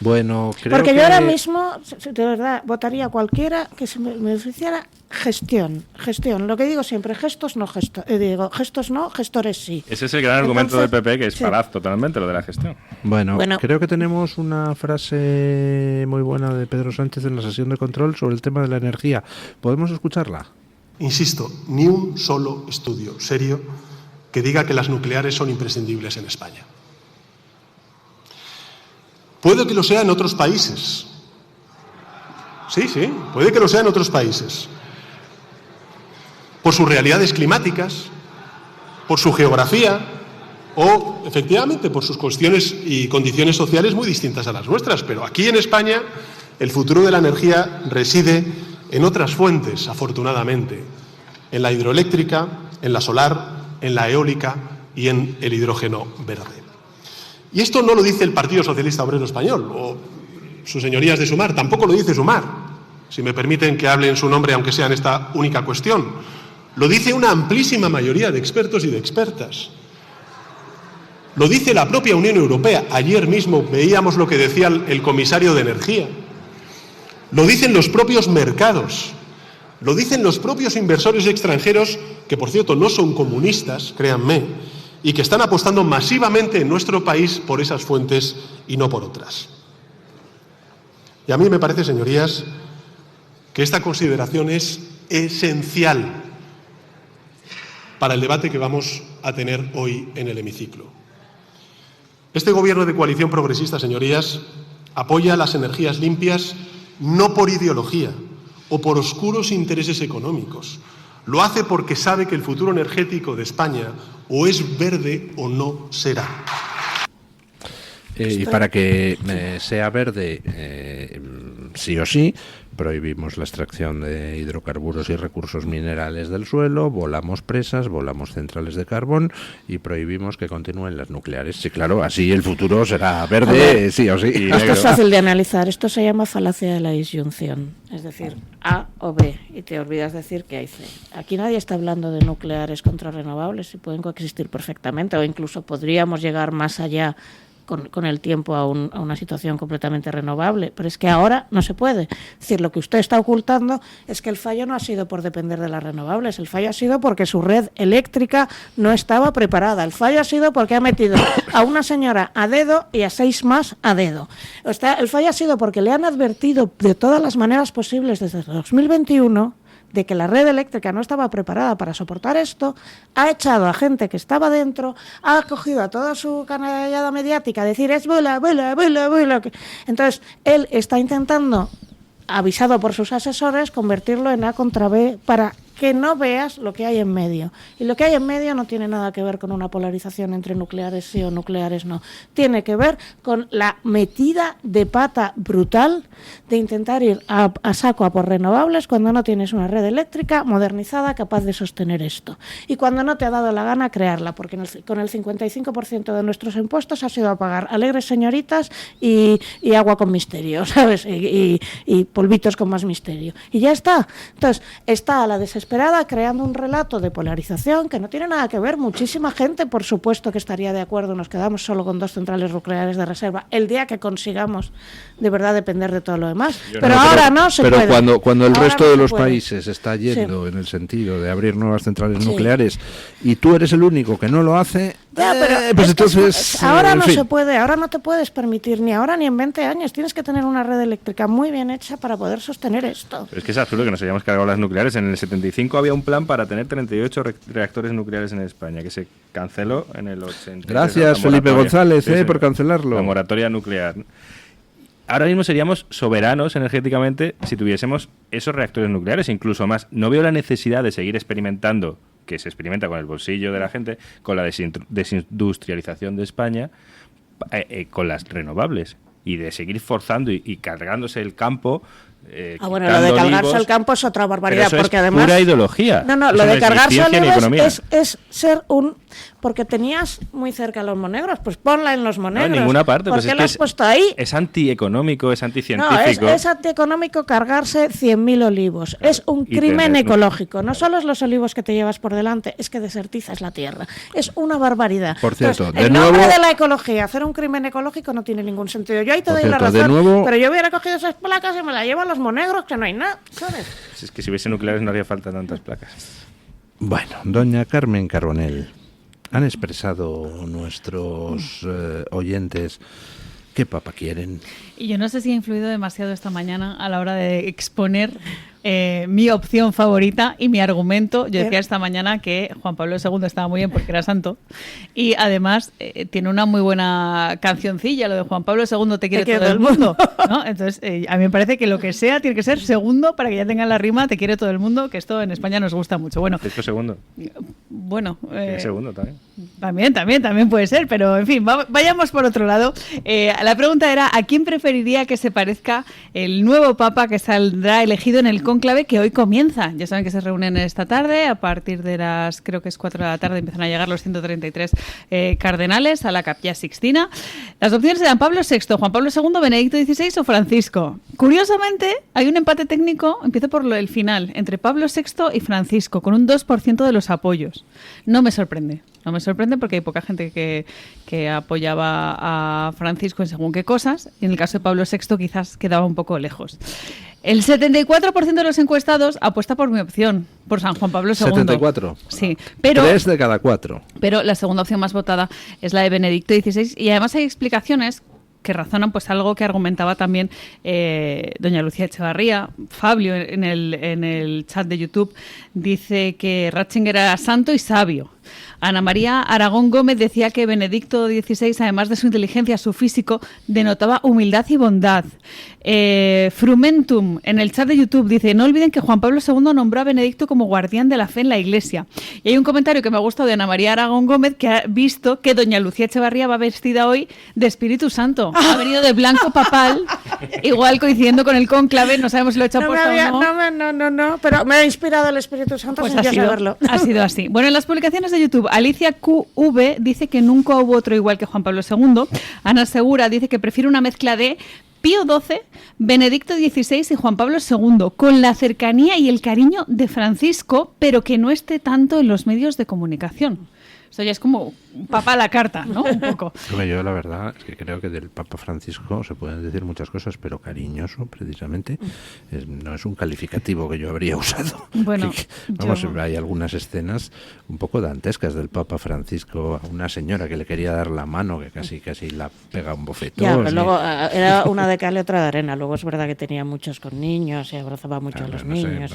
Bueno, creo porque que... yo ahora mismo, de verdad, votaría a cualquiera que se me ofreciera gestión. Lo que digo siempre, gestos no, gestores sí. Ese es el gran argumento del PP, que es falaz totalmente, lo de la gestión. Bueno, creo que tenemos una frase muy buena de Pedro Sánchez en la sesión de control sobre el tema de la energía. ¿Podemos escucharla? Insisto, ni un solo estudio serio que diga que las nucleares son imprescindibles en España. Puede que lo sea en otros países. Sí, puede que lo sea en otros países. Por sus realidades climáticas, por su geografía o, efectivamente, por sus cuestiones y condiciones sociales muy distintas a las nuestras. Pero aquí en España el futuro de la energía reside en otras fuentes, afortunadamente. En la hidroeléctrica, en la solar, en la eólica y en el hidrógeno verde. Y esto no lo dice el Partido Socialista Obrero Español o sus señorías de Sumar, tampoco lo dice Sumar, si me permiten que hable en su nombre, aunque sea en esta única cuestión. Lo dice una amplísima mayoría de expertos y de expertas. Lo dice la propia Unión Europea. Ayer mismo veíamos lo que decía el comisario de Energía. Lo dicen los propios mercados. Lo dicen los propios inversores extranjeros, que por cierto no son comunistas, créanme, y que están apostando masivamente en nuestro país por esas fuentes y no por otras. Y a mí me parece, señorías, que esta consideración es esencial para el debate que vamos a tener hoy en el hemiciclo. Este gobierno de coalición progresista, señorías, apoya las energías limpias no por ideología o por oscuros intereses económicos. Lo hace porque sabe que el futuro energético de España o es verde o no será. Y para que sea verde, sí o sí, prohibimos la extracción de hidrocarburos y recursos minerales del suelo, volamos presas, volamos centrales de carbón y prohibimos que continúen las nucleares. Sí, claro, así el futuro será verde, sí o sí. Esto es fácil de analizar, esto se llama falacia de la disyunción, es decir, A o B, y te olvidas decir que hay C. Aquí nadie está hablando de nucleares contra renovables, y pueden coexistir perfectamente, o incluso podríamos llegar más allá con el tiempo a una situación completamente renovable, pero es que ahora no se puede. Es decir, lo que usted está ocultando es que el fallo no ha sido por depender de las renovables, el fallo ha sido porque su red eléctrica no estaba preparada, el fallo ha sido porque ha metido a una señora a dedo y a 6 más a dedo. El fallo ha sido porque le han advertido de todas las maneras posibles desde 2021 de que la red eléctrica no estaba preparada para soportar esto, ha echado a gente que estaba dentro, ha cogido a toda su canallada mediática a decir es bula. Entonces, él está intentando, avisado por sus asesores, convertirlo en A contra B para que no veas lo que hay en medio. Y lo que hay en medio no tiene nada que ver con una polarización entre nucleares sí o nucleares no. Tiene que ver con la metida de pata brutal de intentar ir a saco a por renovables cuando no tienes una red eléctrica modernizada capaz de sostener esto. Y cuando no te ha dado la gana crearla, porque con el 55% de nuestros impuestos ha sido a pagar alegres señoritas y agua con misterio, ¿sabes? Y polvitos con más misterio. Y ya está. Entonces, está a la desesperación creando un relato de polarización que no tiene nada que ver. Muchísima gente, por supuesto, que estaría de acuerdo. Nos quedamos solo con 2 centrales nucleares de reserva el día que consigamos de verdad depender de todo lo demás. Pero ahora no se puede. Pero cuando el resto de los países está yendo en el sentido de abrir nuevas centrales nucleares y tú eres el único que no lo hace, pues entonces... ahora no se puede, ahora no te puedes permitir, ni ahora ni en 20 años. Tienes que tener una red eléctrica muy bien hecha para poder sostener esto. Pero es que es absurdo que nos hayamos cargado las nucleares. En el 75 había un plan para tener 38 reactores nucleares en España, que se canceló en el 80. Gracias, Felipe González, por cancelarlo. La moratoria nuclear. Ahora mismo seríamos soberanos energéticamente si tuviésemos esos reactores nucleares, incluso más. No veo la necesidad de seguir experimentando, que se experimenta con el bolsillo de la gente, con la desindustrialización de España, con las renovables, y de seguir forzando y cargándose el campo Bueno, lo de cargarse el campo es otra barbaridad, pero eso porque es además... pura ideología. No, eso lo de es cargarse olivos es ser un... Porque tenías muy cerca los monegros, pues ponla en los monegros. No, en ninguna parte. ¿Por pues qué es lo has puesto ahí? Es antieconómico, es anticientífico. No, es antieconómico cargarse 100.000 olivos. Es un crimen ecológico. No solo es los olivos que te llevas por delante, es que desertizas la tierra. Es una barbaridad. Por cierto, entonces, en nombre de la ecología, hacer un crimen ecológico no tiene ningún sentido. Yo ahí te doy la razón, pero yo hubiera cogido esas placas y me las llevo a los monegros, que no hay nada, ¿sabes? Es que si hubiese nucleares no haría falta tantas placas. Bueno, doña Carmen Carbonell, han expresado nuestros oyentes qué papa quieren. Y yo no sé si ha influido demasiado esta mañana a la hora de exponer mi opción favorita y mi argumento. Yo decía esta mañana que Juan Pablo II estaba muy bien porque era santo y además tiene una muy buena cancioncilla, lo de Juan Pablo II te quiere todo el mundo, ¿no? Entonces a mí me parece que lo que sea tiene que ser segundo para que ya tengan la rima te quiere todo el mundo, que esto en España nos gusta mucho. Bueno, Francisco segundo. Bueno, segundo también. También puede ser, pero en fin, vayamos por otro lado. La pregunta era ¿a quién preferiría que se parezca el nuevo papa que saldrá elegido en el cónclave que hoy comienza? Ya saben que se reúnen esta tarde, a partir de las, creo que es 4 de la tarde, empiezan a llegar los 133 cardenales a la Capilla Sixtina. Las opciones eran Pablo VI, Juan Pablo II, Benedicto XVI o Francisco. Curiosamente, hay un empate técnico, empiezo por el final, entre Pablo VI y Francisco, con un 2% de los apoyos. No me sorprende porque hay poca gente que apoyaba a Francisco en según qué cosas, y en el caso de Pablo VI quizás quedaba un poco lejos. El 74% de los encuestados apuesta por mi opción, por San Juan Pablo II. 74. Sí, pero 3 de cada 4. Pero la segunda opción más votada es la de Benedicto XVI, y además hay explicaciones que razonan pues algo que argumentaba también doña Lucía Echevarría. Fabio en el chat de YouTube dice que Ratzinger era santo y sabio. Ana María Aragón Gómez decía que Benedicto XVI, además de su inteligencia, su físico, denotaba humildad y bondad. Frumentum, en el chat de YouTube, dice: no olviden que Juan Pablo II nombró a Benedicto como guardián de la fe en la Iglesia. Y hay un comentario que me ha gustado de Ana María Aragón Gómez, que ha visto que doña Lucía Echevarría va vestida hoy de Espíritu Santo. Ha venido de blanco papal, igual coincidiendo con el cónclave, no sabemos si lo ha hecho aposta o no. No, pero me ha inspirado el Espíritu Santo pues sin yo saberlo. Ha sido así. Bueno, en las publicaciones de YouTube, Alicia QV dice que nunca hubo otro igual que Juan Pablo II. Ana Segura dice que prefiere una mezcla de Pío XII, Benedicto XVI y Juan Pablo II, con la cercanía y el cariño de Francisco, pero que no esté tanto en los medios de comunicación. Esto ya es como papa a la carta, ¿no? Un poco. Yo la verdad es que creo que del Papa Francisco se pueden decir muchas cosas, pero cariñoso, precisamente, no es un calificativo que yo habría usado. Bueno, hay algunas escenas un poco dantescas del Papa Francisco a una señora que le quería dar la mano, que casi la pega un bofetón. Ya, pero luego era una de cal y otra de arena. Luego es verdad que tenía muchos con niños, se abrazaba mucho a los niños.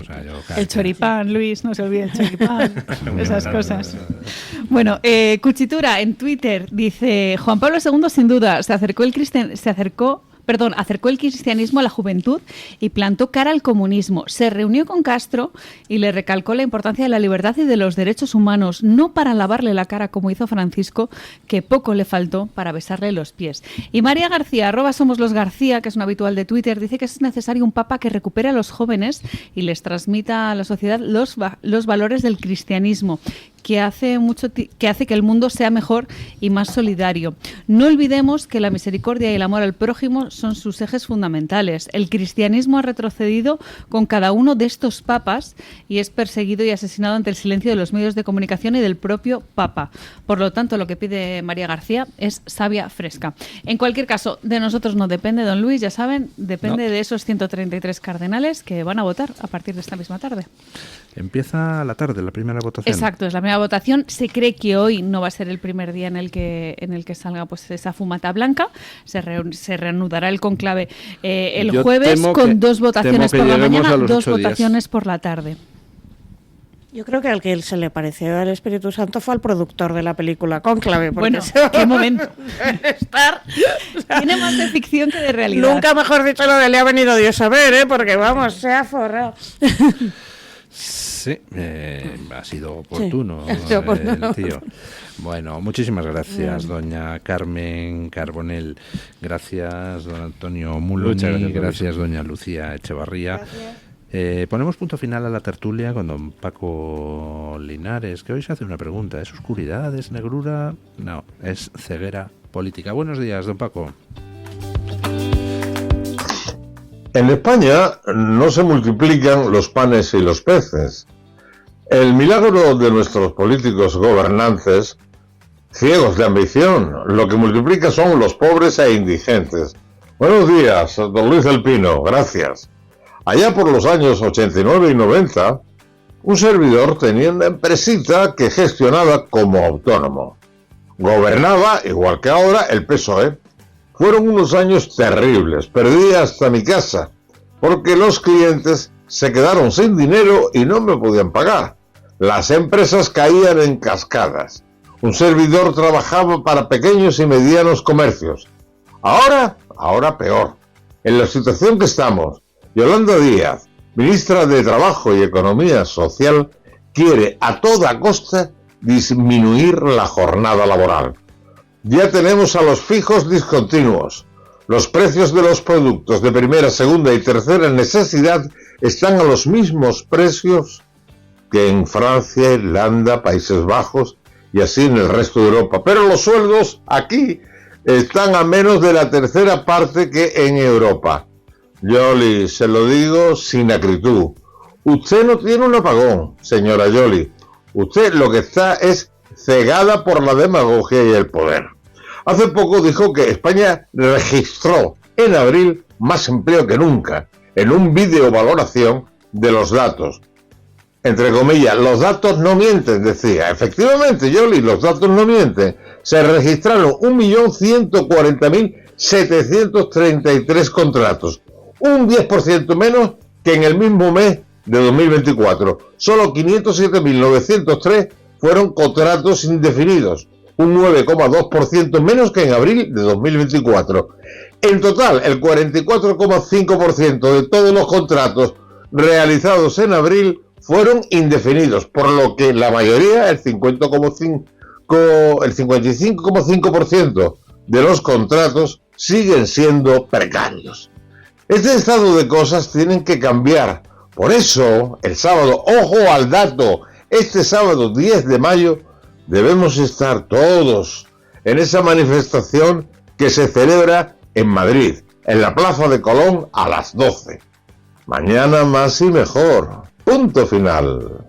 El choripán, Luis, no se olvide el choripán, esas cosas. Bueno, Cuchitura en Twitter dice: Juan Pablo II sin duda acercó el cristianismo a la juventud y plantó cara al comunismo. Se reunió con Castro y le recalcó la importancia de la libertad y de los derechos humanos, no para lavarle la cara como hizo Francisco, que poco le faltó para besarle los pies. Y María García, @SomosLosGarcía, que es un habitual de Twitter, dice que es necesario un papa que recupere a los jóvenes y les transmita a la sociedad los valores del cristianismo, que hace que el mundo sea mejor y más solidario. No olvidemos que la misericordia y el amor al prójimo son sus ejes fundamentales. El cristianismo ha retrocedido con cada uno de estos papas y es perseguido y asesinado ante el silencio de los medios de comunicación y del propio papa. Por lo tanto, lo que pide María García es savia fresca. En cualquier caso, de nosotros no depende, don Luis, ya saben, depende de esos 133 cardenales que van a votar a partir de esta misma tarde. Empieza la tarde, la primera votación. Exacto, es la primera votación. Se cree que hoy no va a ser el primer día en el que salga pues esa fumata blanca. Se reanudará el conclave el jueves con 2 votaciones por la mañana, 2 votaciones por la tarde. Yo creo que al que se le pareció el Espíritu Santo fue al productor de la película Cónclave. Bueno, qué momento. Tiene más de ficción que de realidad. Nunca mejor dicho lo de le ha venido Dios a ver, porque vamos, se ha forrado. Sí, ha sido oportuno, sí, ha sido oportuno. El tío. Bueno, muchísimas gracias, doña Carmen Carbonell. Gracias, don Antonio Muloni. Gracias, doña Lucía Echevarría. Ponemos punto final a la tertulia con don Paco Linares, que hoy se hace una pregunta. ¿Es oscuridad? ¿Es negrura? No, es ceguera política. Buenos días, don Paco. En España no se multiplican los panes y los peces. El milagro de nuestros políticos gobernantes, ciegos de ambición, lo que multiplica son los pobres e indigentes. Buenos días, don Luis del Pino, gracias. Allá por los años 89 y 90, un servidor tenía una empresita que gestionaba como autónomo. Gobernaba, igual que ahora, el PSOE. Fueron unos años terribles, perdí hasta mi casa, porque los clientes se quedaron sin dinero y no me podían pagar. Las empresas caían en cascadas. Un servidor trabajaba para pequeños y medianos comercios. Ahora peor. En la situación que estamos, Yolanda Díaz, ministra de Trabajo y Economía Social, quiere a toda costa disminuir la jornada laboral. Ya tenemos a los fijos discontinuos. Los precios de los productos de primera, segunda y tercera necesidad están a los mismos precios que en Francia, Irlanda, Países Bajos y así en el resto de Europa. Pero los sueldos aquí están a menos de la tercera parte que en Europa. Yoli, se lo digo sin acritud. Usted no tiene un apagón, señora Yoli. Usted lo que está es cegada por la demagogia y el poder. Hace poco dijo que España registró en abril más empleo que nunca, en un vídeo valoración de los datos. Entre comillas, los datos no mienten, decía. Efectivamente, Yoli, los datos no mienten. Se registraron 1.140.733 contratos, un 10% menos que en el mismo mes de 2024. Solo 507.903 fueron contratos indefinidos, un 9,2% menos que en abril de 2024. En total, el 44,5% de todos los contratos realizados en abril fueron indefinidos, por lo que la mayoría, el 55,5% de los contratos siguen siendo precarios. Este estado de cosas tienen que cambiar. Por eso, el sábado, ojo al dato, este sábado 10 de mayo debemos estar todos en esa manifestación que se celebra en Madrid, en la Plaza de Colón a las 12. Mañana más y mejor. Punto final.